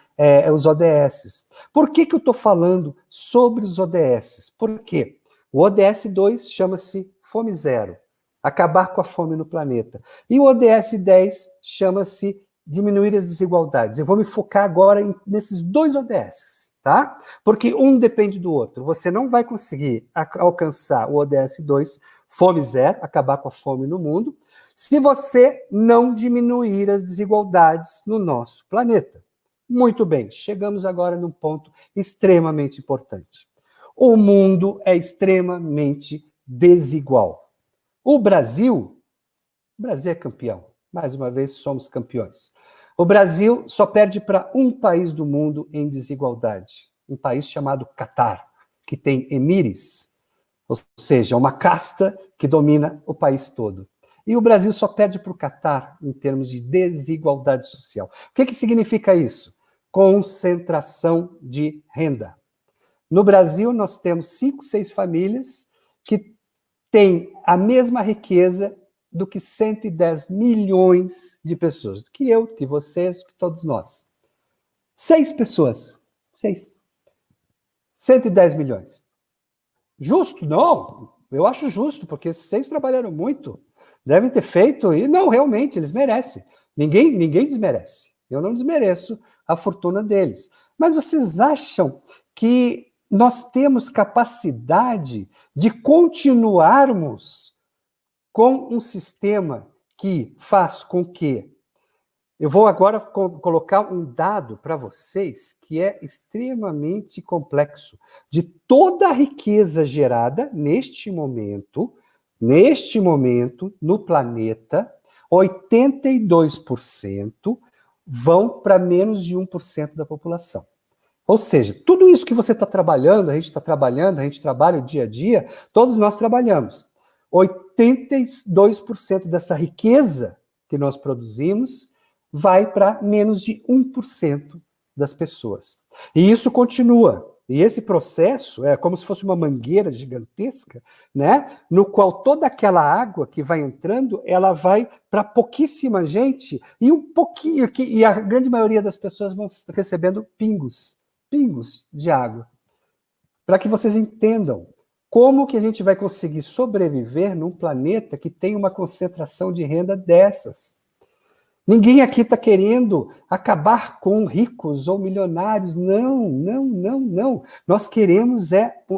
os ODS. Por que eu estou falando sobre os ODS? Por quê? O ODS 2 chama-se Fome Zero. Acabar com a fome no planeta. E o ODS 10 chama-se diminuir as desigualdades. Eu vou me focar agora nesses dois ODS, tá? Porque um depende do outro. Você não vai conseguir alcançar o ODS 2, fome zero, acabar com a fome no mundo, se você não diminuir as desigualdades no nosso planeta. Muito bem, chegamos agora num ponto extremamente importante. O mundo é extremamente desigual. O Brasil é campeão. Mais uma vez, somos campeões. O Brasil só perde para um país do mundo em desigualdade. Um país chamado Catar, que tem emires, ou seja, uma casta que domina o país todo. E o Brasil só perde para o Catar em termos de desigualdade social. O que significa isso? Concentração de renda. No Brasil, nós temos 5, 6 famílias que tem a mesma riqueza do que 110 milhões de pessoas. Do que eu, do que vocês, do que todos nós. 6 pessoas. 6. 110 milhões. Justo? Não. Eu acho justo, porque esses 6 trabalharam muito. Devem ter feito, e não, realmente, eles merecem. Ninguém desmerece. Eu não desmereço a fortuna deles. Mas vocês acham que nós temos capacidade de continuarmos com um sistema que faz com que... Eu vou agora colocar um dado para vocês que é extremamente complexo. De toda a riqueza gerada neste momento, no planeta, 82% vão para menos de 1% da população. Ou seja, tudo isso que você está trabalhando, a gente trabalha o dia a dia, todos nós trabalhamos. 82% dessa riqueza que nós produzimos vai para menos de 1% das pessoas. E isso continua. E esse processo é como se fosse uma mangueira gigantesca, né? No qual toda aquela água que vai entrando, ela vai para pouquíssima gente e um pouquinho, e a grande maioria das pessoas vão recebendo pingos de água. Para que vocês entendam como que a gente vai conseguir sobreviver num planeta que tem uma concentração de renda dessas. Ninguém aqui está querendo acabar com ricos ou milionários. Não, não, não, não. Nós queremos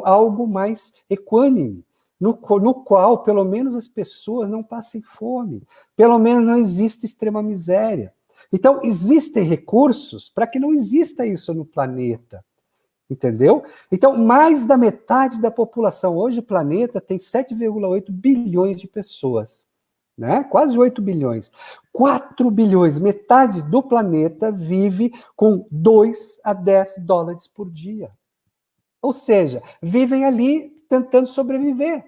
algo mais equânime, no qual, pelo menos, as pessoas não passem fome. Pelo menos não existe extrema miséria. Então, existem recursos para que não exista isso no planeta. Entendeu? Então, mais da metade da população. Hoje o planeta tem 7,8 bilhões de pessoas. Né? Quase 8 bilhões. 4 bilhões, metade do planeta vive com 2 a 10 dólares por dia. Ou seja, vivem ali tentando sobreviver.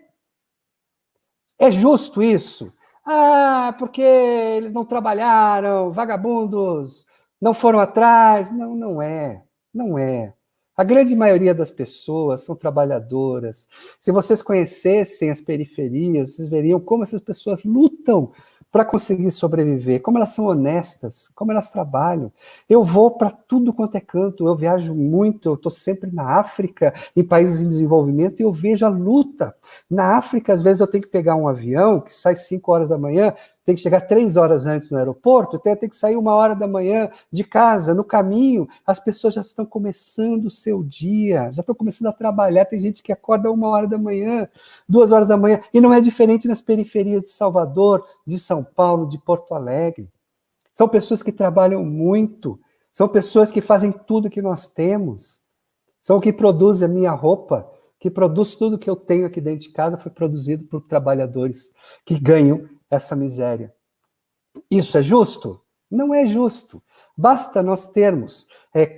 É justo isso? Ah, porque eles não trabalharam, vagabundos, não foram atrás. Não, não é. Não é. A grande maioria das pessoas são trabalhadoras. Se vocês conhecessem as periferias, vocês veriam como essas pessoas lutam para conseguir sobreviver, como elas são honestas, como elas trabalham. Eu vou para tudo quanto é canto, eu viajo muito, eu estou sempre na África, em países em desenvolvimento, e eu vejo a luta. Na África, às vezes, eu tenho que pegar um avião que sai 5 horas da manhã, tem que chegar 3 horas antes no aeroporto, então eu tenho que sair 1 hora da manhã de casa, no caminho, as pessoas já estão começando o seu dia, já estão começando a trabalhar, tem gente que acorda 1 hora da manhã, 2 horas da manhã, e não é diferente nas periferias de Salvador, de São Paulo, de Porto Alegre. São pessoas que trabalham muito, são pessoas que fazem tudo que nós temos, são que produzem a minha roupa, que produz tudo que eu tenho aqui dentro de casa, foi produzido por trabalhadores que ganham essa miséria. Isso é justo? Não é justo. Basta nós termos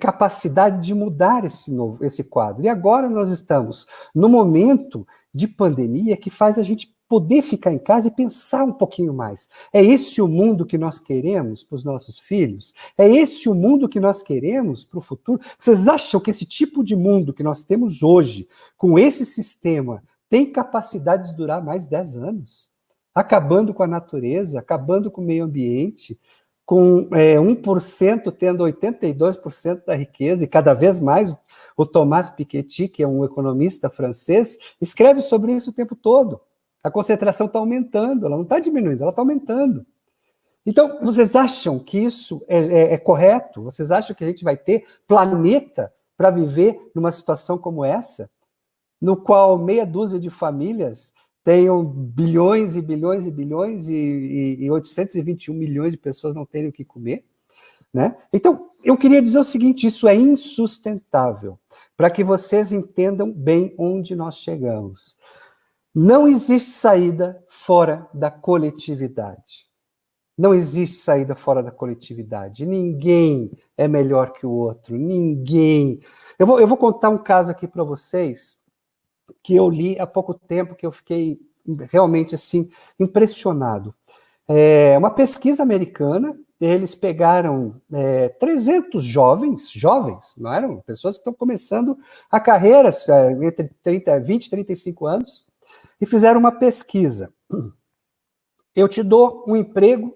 capacidade de mudar esse quadro. E agora nós estamos no momento de pandemia que faz a gente poder ficar em casa e pensar um pouquinho mais. É esse o mundo que nós queremos para os nossos filhos? É esse o mundo que nós queremos para o futuro? Vocês acham que esse tipo de mundo que nós temos hoje, com esse sistema, tem capacidade de durar mais 10 anos? Acabando com a natureza, acabando com o meio ambiente, com 1% tendo 82% da riqueza, e cada vez mais o Thomas Piketty, que é um economista francês, escreve sobre isso o tempo todo. A concentração está aumentando, ela não está diminuindo, ela está aumentando. Então, vocês acham que isso é correto? Vocês acham que a gente vai ter planeta para viver numa situação como essa, no qual meia dúzia de famílias tenham bilhões e bilhões e bilhões e 821 milhões de pessoas não terem o que comer, né? Então, eu queria dizer o seguinte, isso é insustentável, para que vocês entendam bem onde nós chegamos. Não existe saída fora da coletividade. Não existe saída fora da coletividade. Ninguém é melhor que o outro, ninguém. Eu vou contar um caso aqui para vocês, que eu li há pouco tempo, que eu fiquei realmente assim impressionado. É uma pesquisa americana, eles pegaram 300 jovens, não eram pessoas que estão começando a carreira entre 20 e 35 anos, e fizeram uma pesquisa. Eu te dou um emprego,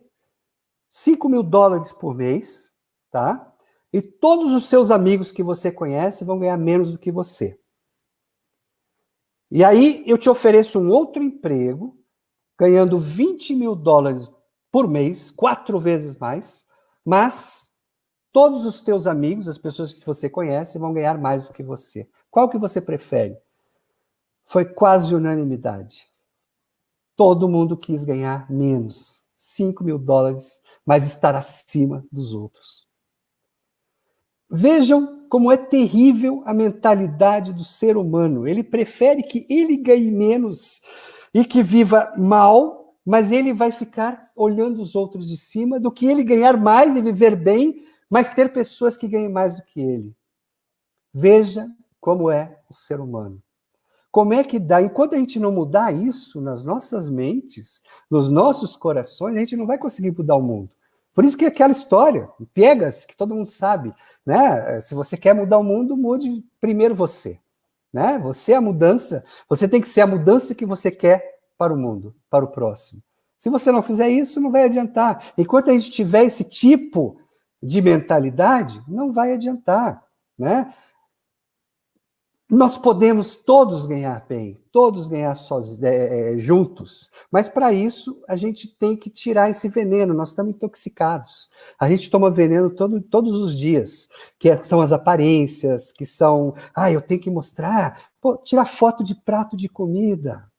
$5.000 por mês, tá? E todos os seus amigos que você conhece vão ganhar menos do que você. E aí eu te ofereço um outro emprego, ganhando $20.000 por mês, 4 vezes mais, mas todos os teus amigos, as pessoas que você conhece, vão ganhar mais do que você. Qual que você prefere? Foi quase unanimidade. Todo mundo quis ganhar menos, $5.000, mas estar acima dos outros. Vejam como é terrível a mentalidade do ser humano. Ele prefere que ele ganhe menos e que viva mal, mas ele vai ficar olhando os outros de cima, do que ele ganhar mais e viver bem, mas ter pessoas que ganhem mais do que ele. Veja como é o ser humano. Como é que dá? Enquanto a gente não mudar isso nas nossas mentes, nos nossos corações, a gente não vai conseguir mudar o mundo. Por isso que aquela história, piegas, que todo mundo sabe, né? Se você quer mudar o mundo, mude primeiro você, né? Você é a mudança, você tem que ser a mudança que você quer para o mundo, para o próximo. Se você não fizer isso, não vai adiantar. Enquanto a gente tiver esse tipo de mentalidade, não vai adiantar, né? Nós podemos todos ganhar bem, todos ganhar juntos, mas para isso a gente tem que tirar esse veneno, nós estamos intoxicados. A gente toma veneno todos os dias, são as aparências, que são, eu tenho que mostrar, tirar foto de prato de comida,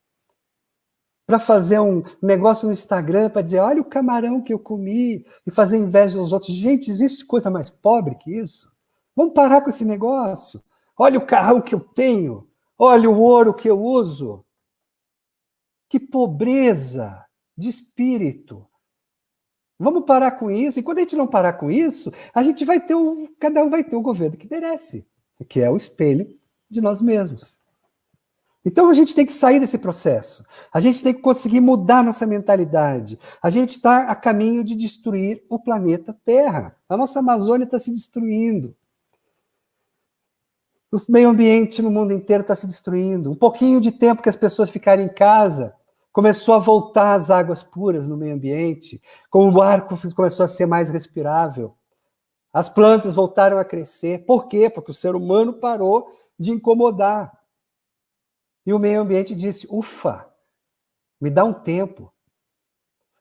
para fazer um negócio no Instagram, para dizer, olha o camarão que eu comi, e fazer inveja aos outros. Gente, existe coisa mais pobre que isso? Vamos parar com esse negócio. Olha o carrão que eu tenho, olha o ouro que eu uso. Que pobreza de espírito. Vamos parar com isso. E quando a gente não parar com isso, a gente vai ter cada um vai ter o governo que merece, que é o espelho de nós mesmos. Então a gente tem que sair desse processo. A gente tem que conseguir mudar nossa mentalidade. A gente está a caminho de destruir o planeta Terra. A nossa Amazônia está se destruindo. O meio ambiente no mundo inteiro está se destruindo. Um pouquinho de tempo que as pessoas ficarem em casa, começou a voltar as águas puras no meio ambiente, como o ar começou a ser mais respirável. As plantas voltaram a crescer. Por quê? Porque o ser humano parou de incomodar. E o meio ambiente disse, ufa, me dá um tempo.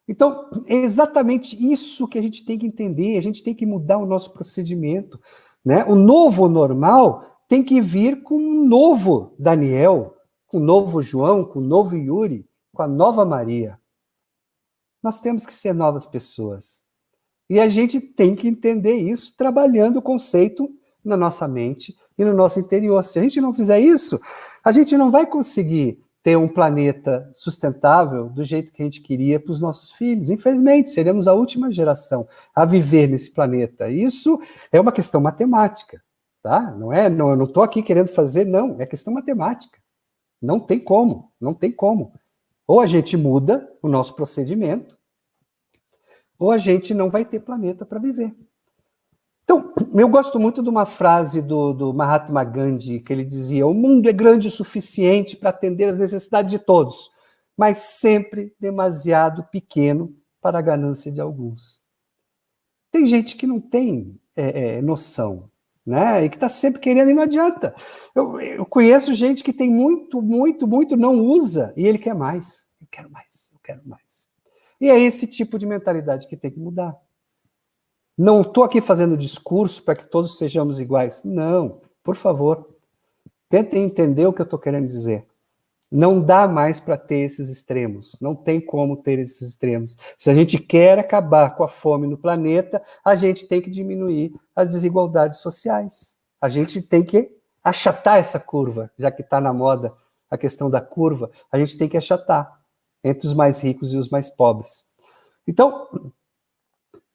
Então, é exatamente isso que a gente tem que entender, a gente tem que mudar o nosso procedimento, né? O novo normal tem que vir com um novo Daniel, com um novo João, com um novo Yuri, com a nova Maria. Nós temos que ser novas pessoas. E a gente tem que entender isso trabalhando o conceito na nossa mente e no nosso interior. Se a gente não fizer isso, a gente não vai conseguir ter um planeta sustentável do jeito que a gente queria para os nossos filhos. Infelizmente, seremos a última geração a viver nesse planeta. Isso é uma questão matemática. Tá? Eu não estou aqui querendo fazer, não, é questão matemática. Não tem como, não tem como. Ou a gente muda o nosso procedimento, ou a gente não vai ter planeta para viver. Então, eu gosto muito de uma frase do Mahatma Gandhi, que ele dizia, o mundo é grande o suficiente para atender as necessidades de todos, mas sempre demasiado pequeno para a ganância de alguns. Tem gente que não tem noção, né? E que está sempre querendo e não adianta. Eu conheço gente que tem muito, não usa e ele quer mais. Eu quero mais, eu quero mais. E é esse tipo de mentalidade que tem que mudar. Não estou aqui fazendo discurso para que todos sejamos iguais. Não, por favor. Tentem entender o que eu estou querendo dizer. Não dá mais para ter esses extremos. Não tem como ter esses extremos. Se a gente quer acabar com a fome no planeta, a gente tem que diminuir as desigualdades sociais. A gente tem que achatar essa curva, já que está na moda a questão da curva, a gente tem que achatar entre os mais ricos e os mais pobres. Então,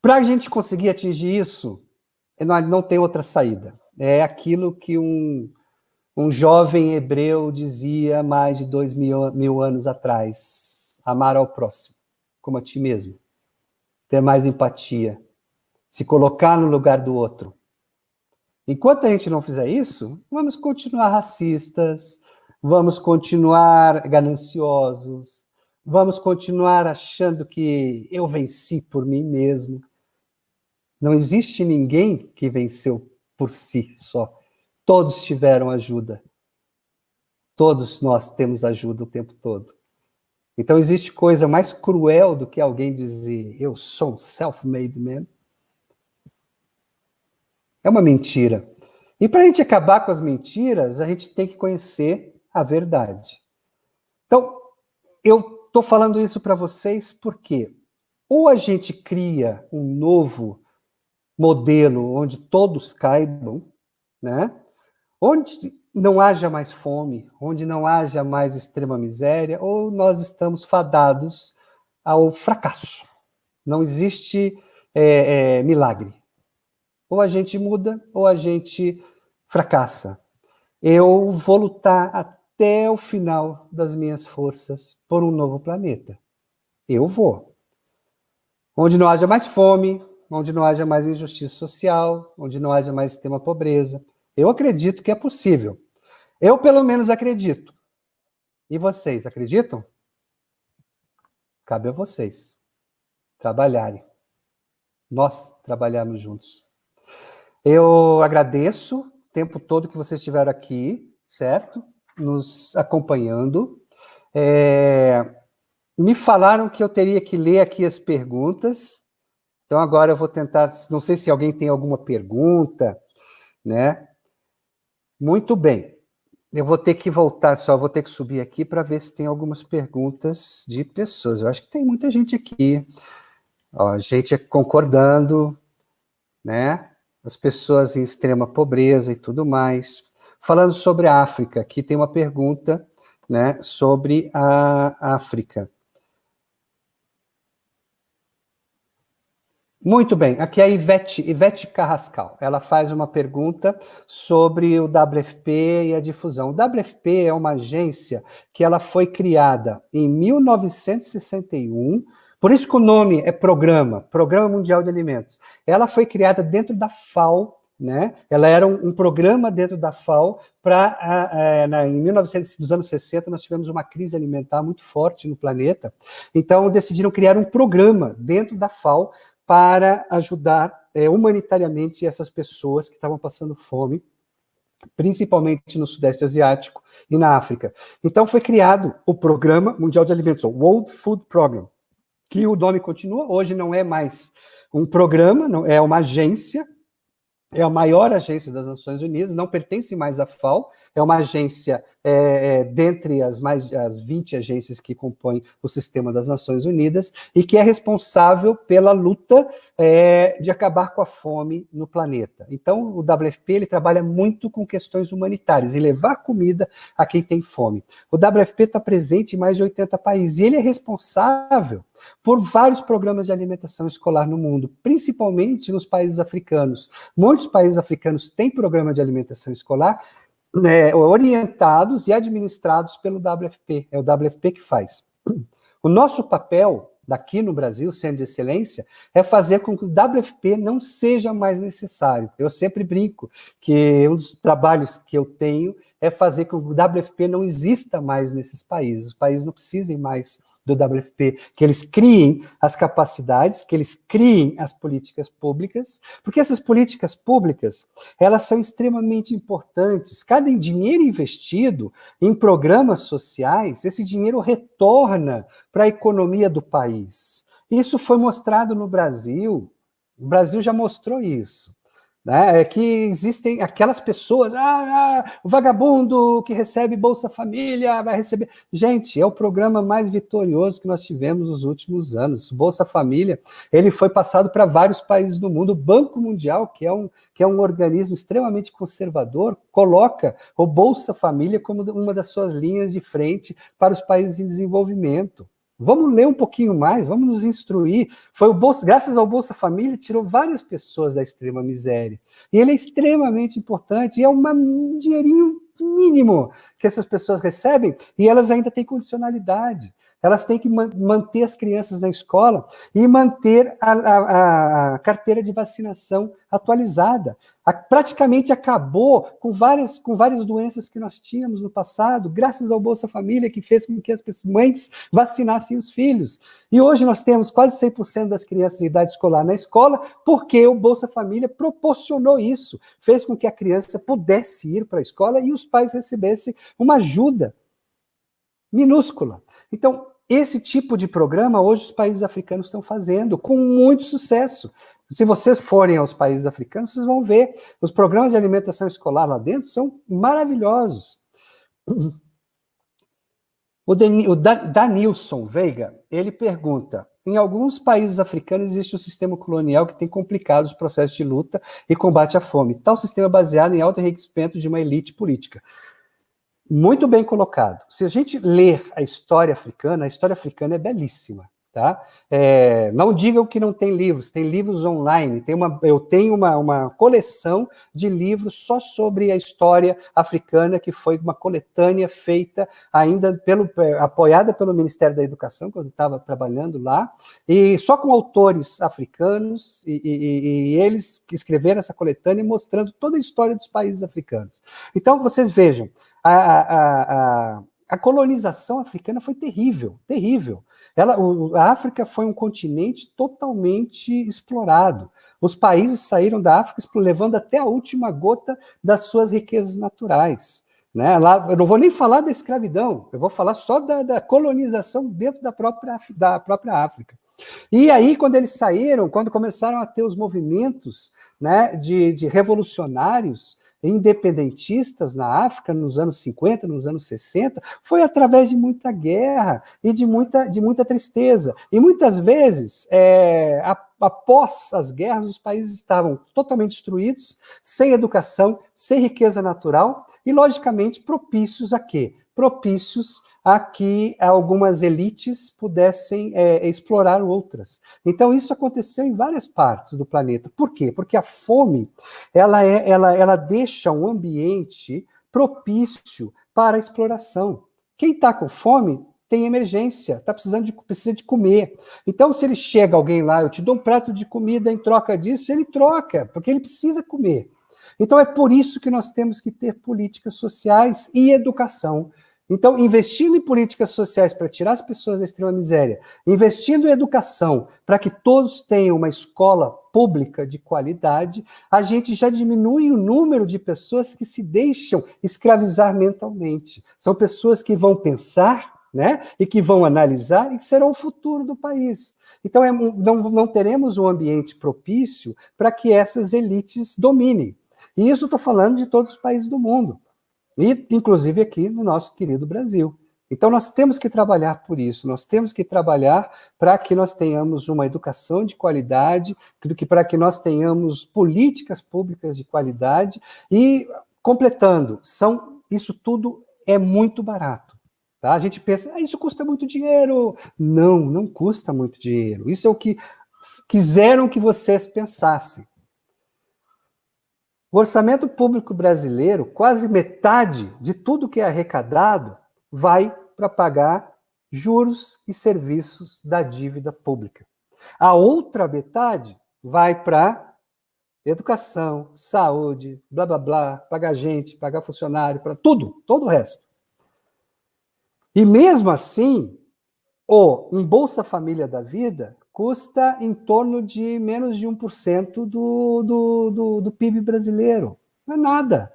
para a gente conseguir atingir isso, não tem outra saída. É aquilo que um jovem hebreu dizia mais de 2.000 anos atrás: amar ao próximo, como a ti mesmo. Ter mais empatia. Se colocar no lugar do outro. Enquanto a gente não fizer isso, vamos continuar racistas, vamos continuar gananciosos, vamos continuar achando que eu venci por mim mesmo. Não existe ninguém que venceu por si só. Todos tiveram ajuda. Todos nós temos ajuda o tempo todo. Então, existe coisa mais cruel do que alguém dizer eu sou um self-made man? É uma mentira. E para a gente acabar com as mentiras, a gente tem que conhecer a verdade. Então, eu estou falando isso para vocês porque ou a gente cria um novo modelo onde todos caibam, né? Onde não haja mais fome, onde não haja mais extrema miséria, ou nós estamos fadados ao fracasso. Não existe milagre. Ou a gente muda, ou a gente fracassa. Eu vou lutar até o final das minhas forças por um novo planeta. Eu vou. Onde não haja mais fome, onde não haja mais injustiça social, onde não haja mais extrema pobreza. Eu acredito que é possível. Eu, pelo menos, acredito. E vocês, acreditam? Cabe a vocês trabalharem. Nós trabalharmos juntos. Eu agradeço o tempo todo que vocês estiveram aqui, certo? Nos acompanhando. Me falaram que eu teria que ler aqui as perguntas. Então, agora eu vou tentar... Não sei se alguém tem alguma pergunta, né? Muito bem. Eu vou ter que voltar, só vou ter que subir aqui para ver se tem algumas perguntas de pessoas. Eu acho que tem muita gente aqui. Ó, gente concordando, né? As pessoas em extrema pobreza e tudo mais. Falando sobre a África, aqui tem uma pergunta, né, sobre a África. Muito bem, aqui é a Ivete Carrascal. Ela faz uma pergunta sobre o WFP e a difusão. O WFP é uma agência que ela foi criada em 1961, por isso que o nome é Programa Mundial de Alimentos. Ela foi criada dentro da FAO, né? Ela era um programa dentro da FAO em 1900, dos anos 60, nós tivemos uma crise alimentar muito forte no planeta, então decidiram criar um programa dentro da FAO para ajudar humanitariamente essas pessoas que estavam passando fome, principalmente no Sudeste Asiático e na África. Então foi criado o Programa Mundial de Alimentos, o World Food Program, que o nome continua, hoje não é mais um programa, não, é uma agência, é a maior agência das Nações Unidas, não pertence mais à FAO, é uma agência dentre as 20 agências que compõem o sistema das Nações Unidas e que é responsável pela luta de acabar com a fome no planeta. Então, o WFP ele trabalha muito com questões humanitárias e levar comida a quem tem fome. O WFP está presente em mais de 80 países e ele é responsável por vários programas de alimentação escolar no mundo, principalmente nos países africanos. Muitos países africanos têm programa de alimentação escolar orientados e administrados pelo WFP. É o WFP que faz. O nosso papel daqui no Brasil, Centro de Excelência, é fazer com que o WFP não seja mais necessário. Eu sempre brinco que um dos trabalhos que eu tenho é fazer com que o WFP não exista mais nesses países. Os países não precisem mais do WFP, que eles criem as capacidades, que eles criem as políticas públicas, porque essas políticas públicas, elas são extremamente importantes. Cada dinheiro investido em programas sociais, esse dinheiro retorna para a economia do país. Isso foi mostrado no Brasil, o Brasil já mostrou isso. Né? É que existem aquelas pessoas, o vagabundo que recebe Bolsa Família vai receber... Gente, é o programa mais vitorioso que nós tivemos nos últimos anos. Bolsa Família, ele foi passado para vários países do mundo. O Banco Mundial, que é um organismo extremamente conservador, coloca o Bolsa Família como uma das suas linhas de frente para os países em desenvolvimento. Vamos ler um pouquinho mais, vamos nos instruir. Graças ao Bolsa Família, tirou várias pessoas da extrema miséria. E ele é extremamente importante, e é um dinheirinho mínimo que essas pessoas recebem, e elas ainda têm condicionalidade. Elas têm que manter as crianças na escola e manter a carteira de vacinação atualizada. Praticamente acabou com várias doenças que nós tínhamos no passado, graças ao Bolsa Família, que fez com que as mães vacinassem os filhos. E hoje nós temos quase 100% das crianças de idade escolar na escola, porque o Bolsa Família proporcionou isso, fez com que a criança pudesse ir para a escola e os pais recebessem uma ajuda minúscula. Então, esse tipo de programa, hoje os países africanos estão fazendo, com muito sucesso. Se vocês forem aos países africanos, vocês vão ver, os programas de alimentação escolar lá dentro são maravilhosos. O Danilson Veiga, ele pergunta, em alguns países africanos existe um sistema colonial que tem complicado os processos de luta e combate à fome. Tal sistema é baseado em alto enriquecimento de uma elite política. Muito bem colocado. Se a gente ler a história africana é belíssima. Tá? Não digam que não tem livros online. Eu tenho uma coleção de livros só sobre a história africana, que foi uma coletânea feita ainda apoiada pelo Ministério da Educação, quando eu estava trabalhando lá, e só com autores africanos, e eles que escreveram essa coletânea mostrando toda a história dos países africanos. Então, vocês vejam, a colonização africana foi terrível, terrível. A África foi um continente totalmente explorado. Os países saíram da África levando até a última gota das suas riquezas naturais. Né? Lá, eu não vou nem falar da escravidão, eu vou falar só da colonização dentro da própria África. E aí, quando eles saíram, quando começaram a ter os movimentos, né, de revolucionários, independentistas na África, nos anos 50, nos anos 60, foi através de muita guerra e de muita tristeza. E muitas vezes, após as guerras, os países estavam totalmente destruídos, sem educação, sem riqueza natural e, logicamente, propícios a quê? Propícios a que algumas elites pudessem explorar outras. Então, isso aconteceu em várias partes do planeta. Por quê? Porque a fome, ela deixa um ambiente propício para a exploração. Quem está com fome tem emergência, precisa de comer. Então, se ele chega alguém lá, eu te dou um prato de comida em troca disso, ele troca, porque ele precisa comer. Então, é por isso que nós temos que ter políticas sociais e educação. Então, investindo em políticas sociais para tirar as pessoas da extrema miséria, investindo em educação para que todos tenham uma escola pública de qualidade, a gente já diminui o número de pessoas que se deixam escravizar mentalmente. São pessoas que vão pensar, né, e que vão analisar e que serão o futuro do país. Então, não teremos um ambiente propício para que essas elites dominem. E isso estou falando de todos os países do mundo. E, inclusive, aqui no nosso querido Brasil. Então, nós temos que trabalhar por isso, nós temos que trabalhar para que nós tenhamos uma educação de qualidade, para que nós tenhamos políticas públicas de qualidade e, completando, isso tudo é muito barato. Tá? A gente pensa, isso custa muito dinheiro. Não, não custa muito dinheiro. Isso é o que quiseram que vocês pensassem. O orçamento público brasileiro, quase metade de tudo que é arrecadado, vai para pagar juros e serviços da dívida pública. A outra metade vai para educação, saúde, blá, blá, blá, pagar gente, pagar funcionário, para tudo, todo o resto. E mesmo assim, um Bolsa Família da vida custa em torno de menos de 1% do PIB brasileiro. Não é nada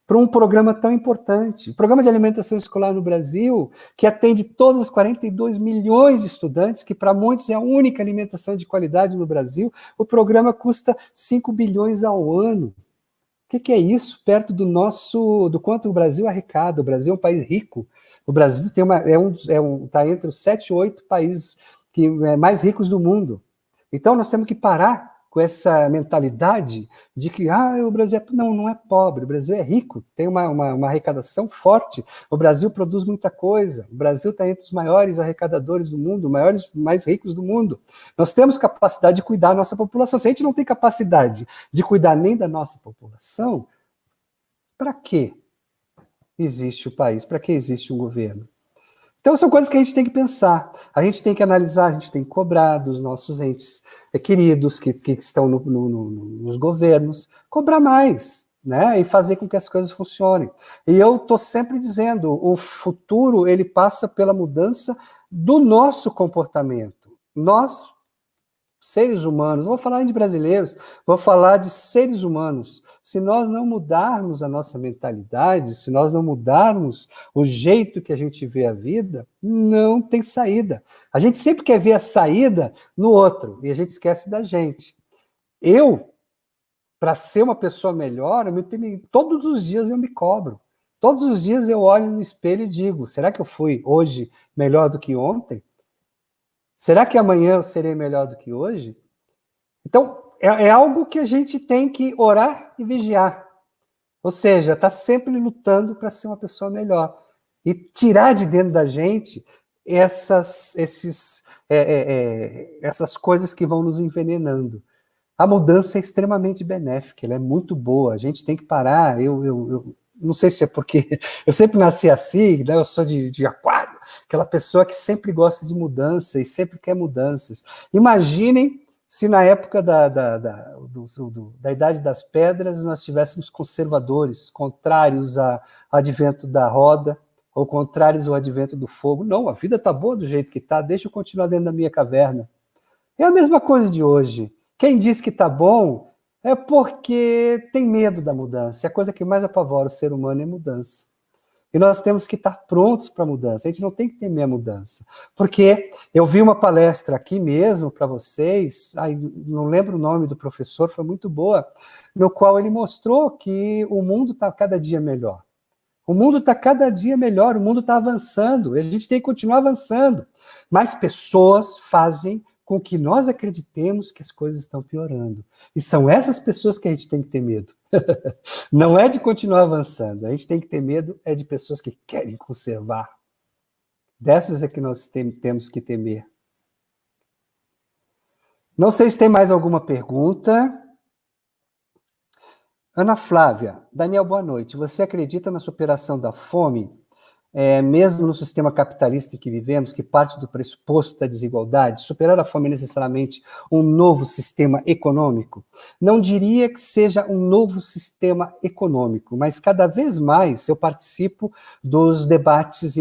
para um programa tão importante. O Programa de Alimentação Escolar no Brasil, que atende todos os 42 milhões de estudantes, que para muitos é a única alimentação de qualidade no Brasil, o programa custa 5 bilhões ao ano. O que é isso perto do quanto o Brasil arrecada? O Brasil é um país rico. O Brasil está entre os 7 ou 8 países mais ricos do mundo. Então, nós temos que parar com essa mentalidade de que o Brasil não é pobre, o Brasil é rico, tem uma arrecadação forte, o Brasil produz muita coisa, o Brasil está entre os maiores arrecadadores do mundo, mais ricos do mundo. Nós temos capacidade de cuidar da nossa população. Se a gente não tem capacidade de cuidar nem da nossa população, para que existe o país? Para que existe um governo? Então, são coisas que a gente tem que pensar, a gente tem que analisar, a gente tem que cobrar dos nossos entes queridos que estão nos governos, cobrar mais, né? E fazer com que as coisas funcionem. E eu estou sempre dizendo, o futuro, ele passa pela mudança do nosso comportamento. Nós, seres humanos, não vou falar de brasileiros, vou falar de seres humanos. Se nós não mudarmos a nossa mentalidade, se nós não mudarmos o jeito que a gente vê a vida, não tem saída. A gente sempre quer ver a saída no outro, e a gente esquece da gente. Para ser uma pessoa melhor, todos os dias eu me cobro. Todos os dias eu olho no espelho e digo, será que eu fui hoje melhor do que ontem? Será que amanhã eu serei melhor do que hoje? Então, é algo que a gente tem que orar e vigiar. Ou seja, está sempre lutando para ser uma pessoa melhor. E tirar de dentro da gente essas coisas que vão nos envenenando. A mudança é extremamente benéfica, ela é muito boa, a gente tem que parar. Eu não sei se é porque eu sempre nasci assim, né? Eu sou de aquário, aquela pessoa que sempre gosta de mudança e sempre quer mudanças. Imaginem se na época da Idade das Pedras nós tivéssemos conservadores, contrários ao advento da roda, ou contrários ao advento do fogo. Não, a vida está boa do jeito que está, deixa eu continuar dentro da minha caverna. É a mesma coisa de hoje. Quem diz que está bom é porque tem medo da mudança. E a coisa que mais apavora o ser humano é mudança. E nós temos que estar prontos para a mudança. A gente não tem que temer a mudança. Porque eu vi uma palestra aqui mesmo para vocês, não lembro o nome do professor, foi muito boa, no qual ele mostrou que o mundo está cada dia melhor. O mundo está cada dia melhor, o mundo está avançando, e a gente tem que continuar avançando. Mas pessoas fazem com que nós acreditemos que as coisas estão piorando. E são essas pessoas que a gente tem que ter medo. Não é de continuar avançando, a gente tem que ter medo é de pessoas que querem conservar. Dessas é que nós temos que temer. Não sei se tem mais alguma pergunta. Ana Flávia, Daniel, boa noite. Você acredita na superação da fome, mesmo no sistema capitalista em que vivemos, que parte do pressuposto da desigualdade? Superar a fome é necessariamente um novo sistema econômico? Não diria que seja um novo sistema econômico, mas cada vez mais eu participo dos debates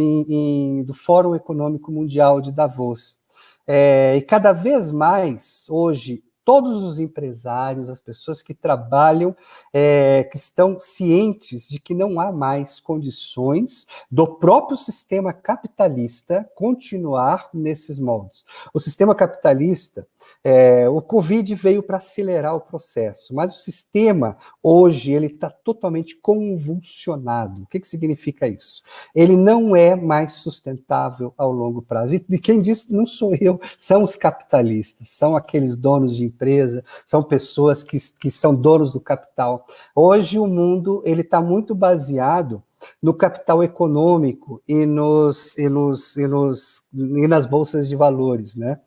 do Fórum Econômico Mundial de Davos. E cada vez mais, hoje, todos os empresários, as pessoas que trabalham, que estão cientes de que não há mais condições do próprio sistema capitalista continuar nesses moldes. O sistema capitalista, o Covid veio para acelerar o processo, mas o sistema, hoje, ele está totalmente convulsionado. O que significa isso? Ele não é mais sustentável ao longo prazo. E quem disse não sou eu, são os capitalistas, são aqueles donos de empresa, são pessoas que são donos do capital. Hoje o mundo ele está muito baseado no capital econômico e nas bolsas de valores, né?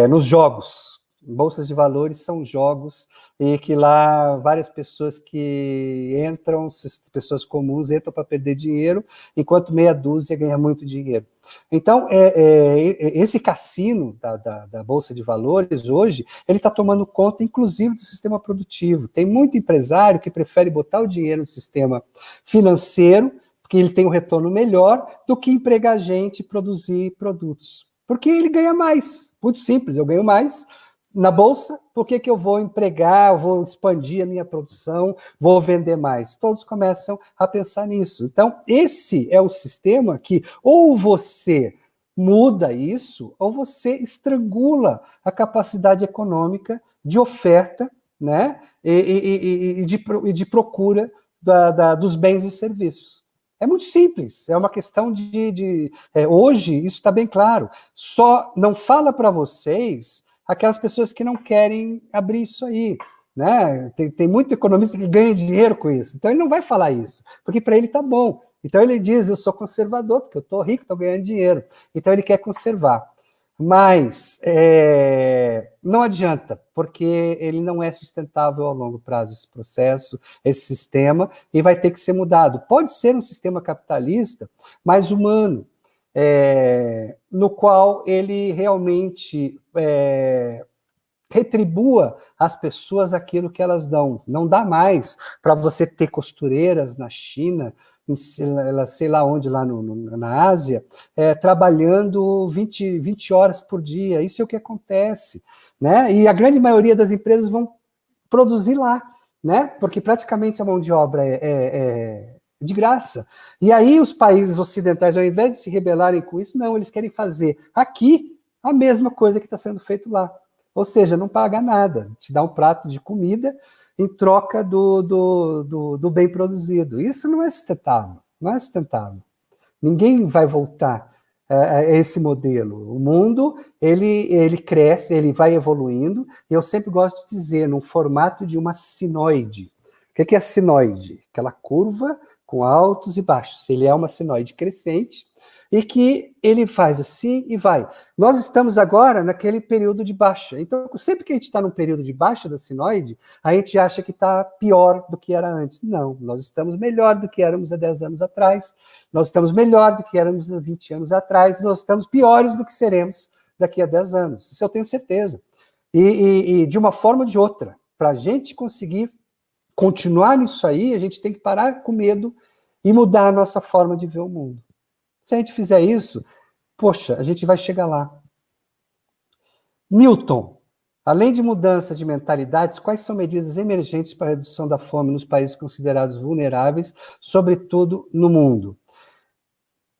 Nos jogos. Bolsas de valores são jogos e que lá várias pessoas que entram, pessoas comuns, entram para perder dinheiro, enquanto meia dúzia ganha muito dinheiro. Então, esse cassino da Bolsa de Valores, hoje, ele está tomando conta, inclusive, do sistema produtivo. Tem muito empresário que prefere botar o dinheiro no sistema financeiro, porque ele tem um retorno melhor, do que empregar gente e produzir produtos. Porque ele ganha mais. Muito simples, eu ganho mais na Bolsa, por que eu vou empregar, eu vou expandir a minha produção, vou vender mais? Todos começam a pensar nisso. Então, esse é o sistema que ou você muda isso, ou você estrangula a capacidade econômica de oferta, né, e de procura dos bens e serviços. É muito simples, é uma questão hoje isso está bem claro. Só não fala para vocês aquelas pessoas que não querem abrir isso aí, né? Tem muito economista que ganha dinheiro com isso, então ele não vai falar isso, porque para ele está bom. Então ele diz, eu sou conservador, porque eu estou rico, estou ganhando dinheiro. Então ele quer conservar. Mas não adianta, porque ele não é sustentável ao longo prazo, esse processo, esse sistema, e vai ter que ser mudado. Pode ser um sistema capitalista mais humano, no qual ele realmente retribua às pessoas aquilo que elas dão. Não dá mais para você ter costureiras na China, sei lá onde, lá na Ásia, trabalhando 20 horas por dia. Isso é o que acontece, né? E a grande maioria das empresas vão produzir lá, né? Porque praticamente a mão de obra é de graça. E aí os países ocidentais, ao invés de se rebelarem com isso, não, eles querem fazer aqui a mesma coisa que está sendo feito lá. Ou seja, não paga nada, te dá um prato de comida em troca do bem produzido. Isso não é sustentável, não é sustentável. Ninguém vai voltar a esse modelo. O mundo, ele cresce, ele vai evoluindo, e eu sempre gosto de dizer, num formato de uma sinoide. O que é sinoide? Aquela curva com altos e baixos. Ele é uma sinoide crescente, e que ele faz assim e vai. Nós estamos agora naquele período de baixa. Então, sempre que a gente está num período de baixa da sinoide, a gente acha que está pior do que era antes. Não, nós estamos melhor do que éramos há 10 anos atrás, nós estamos melhor do que éramos há 20 anos atrás, nós estamos piores do que seremos daqui a 10 anos. Isso eu tenho certeza. E de uma forma ou de outra, para a gente conseguir continuar nisso aí, a gente tem que parar com medo e mudar a nossa forma de ver o mundo. Se a gente fizer isso, poxa, a gente vai chegar lá. Newton, além de mudança de mentalidades, quais são medidas emergentes para a redução da fome nos países considerados vulneráveis, sobretudo no mundo?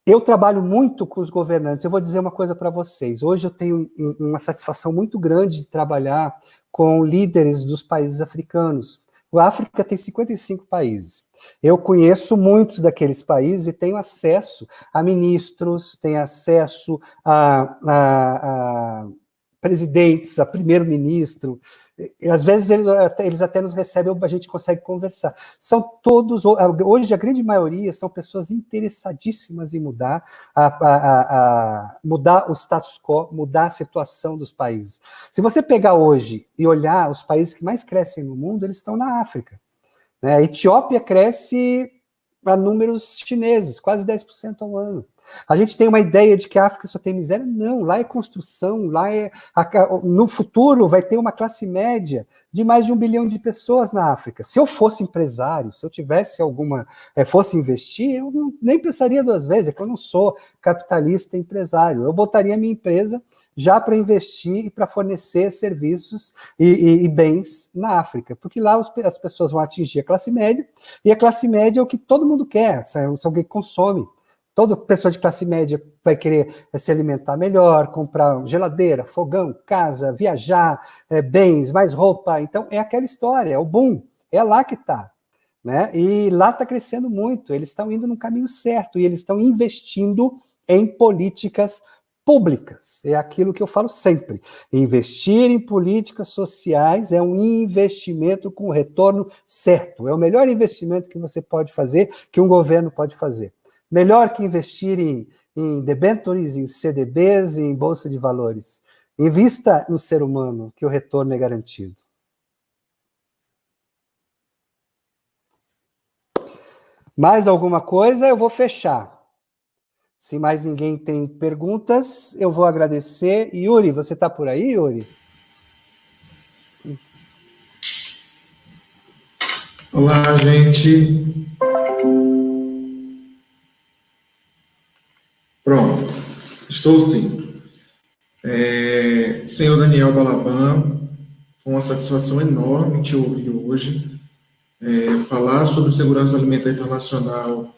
Eu trabalho muito com os governantes. Eu vou dizer uma coisa para vocês. Hoje eu tenho uma satisfação muito grande de trabalhar com líderes dos países africanos. A África tem 55 países. Eu conheço muitos daqueles países e tenho acesso a ministros, tenho acesso a presidentes, a primeiro-ministro. Às vezes eles até nos recebem, a gente consegue conversar. São todos, hoje a grande maioria são pessoas interessadíssimas em mudar, mudar o status quo, mudar a situação dos países. Se você pegar hoje e olhar os países que mais crescem no mundo, eles estão na África. Né? A Etiópia cresce a números chineses, quase 10% ao ano. A gente tem uma ideia de que a África só tem miséria? Não, lá é construção, lá é... No futuro vai ter uma classe média de mais de 1 bilhão de pessoas na África. Se eu fosse empresário, se eu tivesse fosse investir, eu nem pensaria 2 vezes, é que eu não sou capitalista empresário. Eu botaria minha empresa já para investir e para fornecer serviços e bens na África, porque lá as pessoas vão atingir a classe média, e a classe média é o que todo mundo quer, são alguém que consome. Toda pessoa de classe média vai querer se alimentar melhor, comprar geladeira, fogão, casa, viajar, bens, mais roupa. Então, é aquela história, é o boom, é lá que está. Né? E lá está crescendo muito, eles estão indo no caminho certo, e eles estão investindo em políticas públicas. É aquilo que eu falo sempre. Investir em políticas sociais é um investimento com retorno certo. É o melhor investimento que você pode fazer, que um governo pode fazer. Melhor que investir em debentures, em CDBs, em bolsa de valores. Invista no ser humano, que o retorno é garantido. Mais alguma coisa? Eu vou fechar. Se mais ninguém tem perguntas, eu vou agradecer. Yuri, você está por aí, Yuri? Olá, gente. Pronto, estou sim. Senhor Daniel Balaban, foi uma satisfação enorme te ouvir hoje. Falar sobre segurança alimentar internacional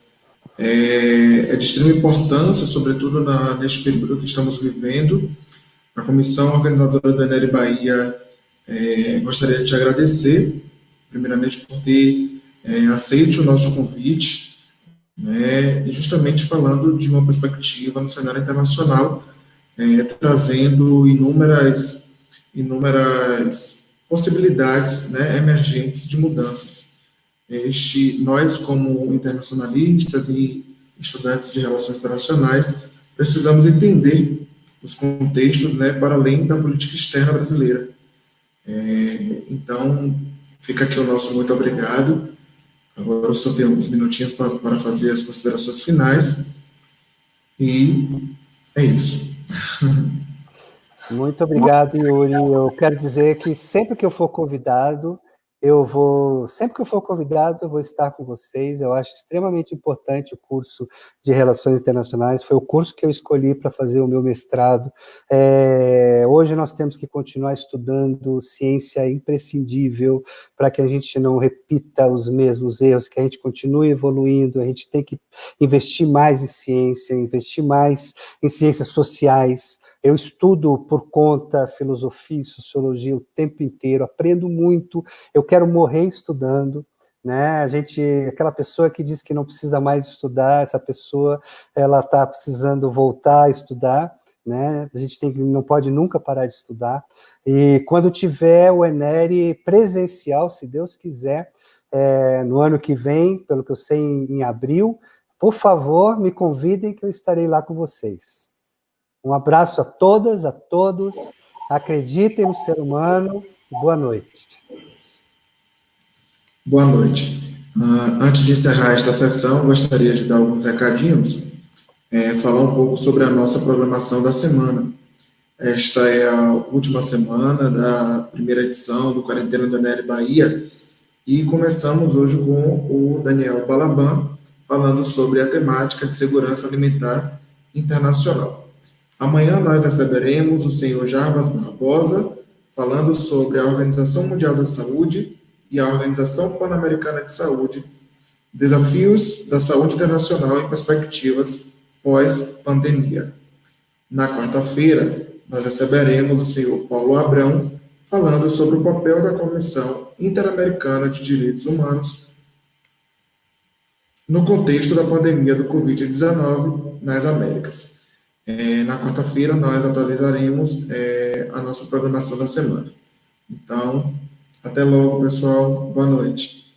é de extrema importância, sobretudo neste período que estamos vivendo. A comissão organizadora do Enere Bahia gostaria de te agradecer, primeiramente, por ter aceito o nosso convite, né, e justamente falando de uma perspectiva no cenário internacional, trazendo inúmeras possibilidades, né, emergentes de mudanças. Nós, como internacionalistas e estudantes de relações internacionais, precisamos entender os contextos, né, para além da política externa brasileira. Então, fica aqui o nosso muito obrigado. Agora eu só tenho alguns minutinhos para fazer as considerações finais. E é isso. Muito obrigado, Yuri. Eu quero dizer que sempre que eu for convidado, eu vou estar com vocês. Eu acho extremamente importante o curso de Relações Internacionais. Foi o curso que eu escolhi para fazer o meu mestrado. Hoje nós temos que continuar estudando, ciência é imprescindível para que a gente não repita os mesmos erros, que a gente continue evoluindo. A gente tem que investir mais em ciência, investir mais em ciências sociais. Eu estudo por conta filosofia e sociologia o tempo inteiro, aprendo muito, eu quero morrer estudando, né? Aquela pessoa que diz que não precisa mais estudar, essa pessoa, ela está precisando voltar a estudar, né? A gente não pode nunca parar de estudar. E quando tiver o Enere presencial, se Deus quiser, no ano que vem, pelo que eu sei, em abril, por favor, me convidem que eu estarei lá com vocês. Um abraço a todas, a todos. Acreditem no ser humano. Boa noite. Boa noite. Antes de encerrar esta sessão, gostaria de dar alguns recadinhos, falar um pouco sobre a nossa programação da semana. Esta é a última semana da primeira edição do Quarentena do Nery Bahia e começamos hoje com o Daniel Balaban, falando sobre a temática de segurança alimentar internacional. Amanhã nós receberemos o senhor Jarbas Barbosa, falando sobre a Organização Mundial da Saúde e a Organização Pan-Americana de Saúde, desafios da saúde internacional e perspectivas pós-pandemia. Na quarta-feira, nós receberemos o senhor Paulo Abrão, falando sobre o papel da Comissão Interamericana de Direitos Humanos no contexto da pandemia do Covid-19 nas Américas. Na quarta-feira, nós atualizaremos a nossa programação da semana. Então, até logo, pessoal. Boa noite.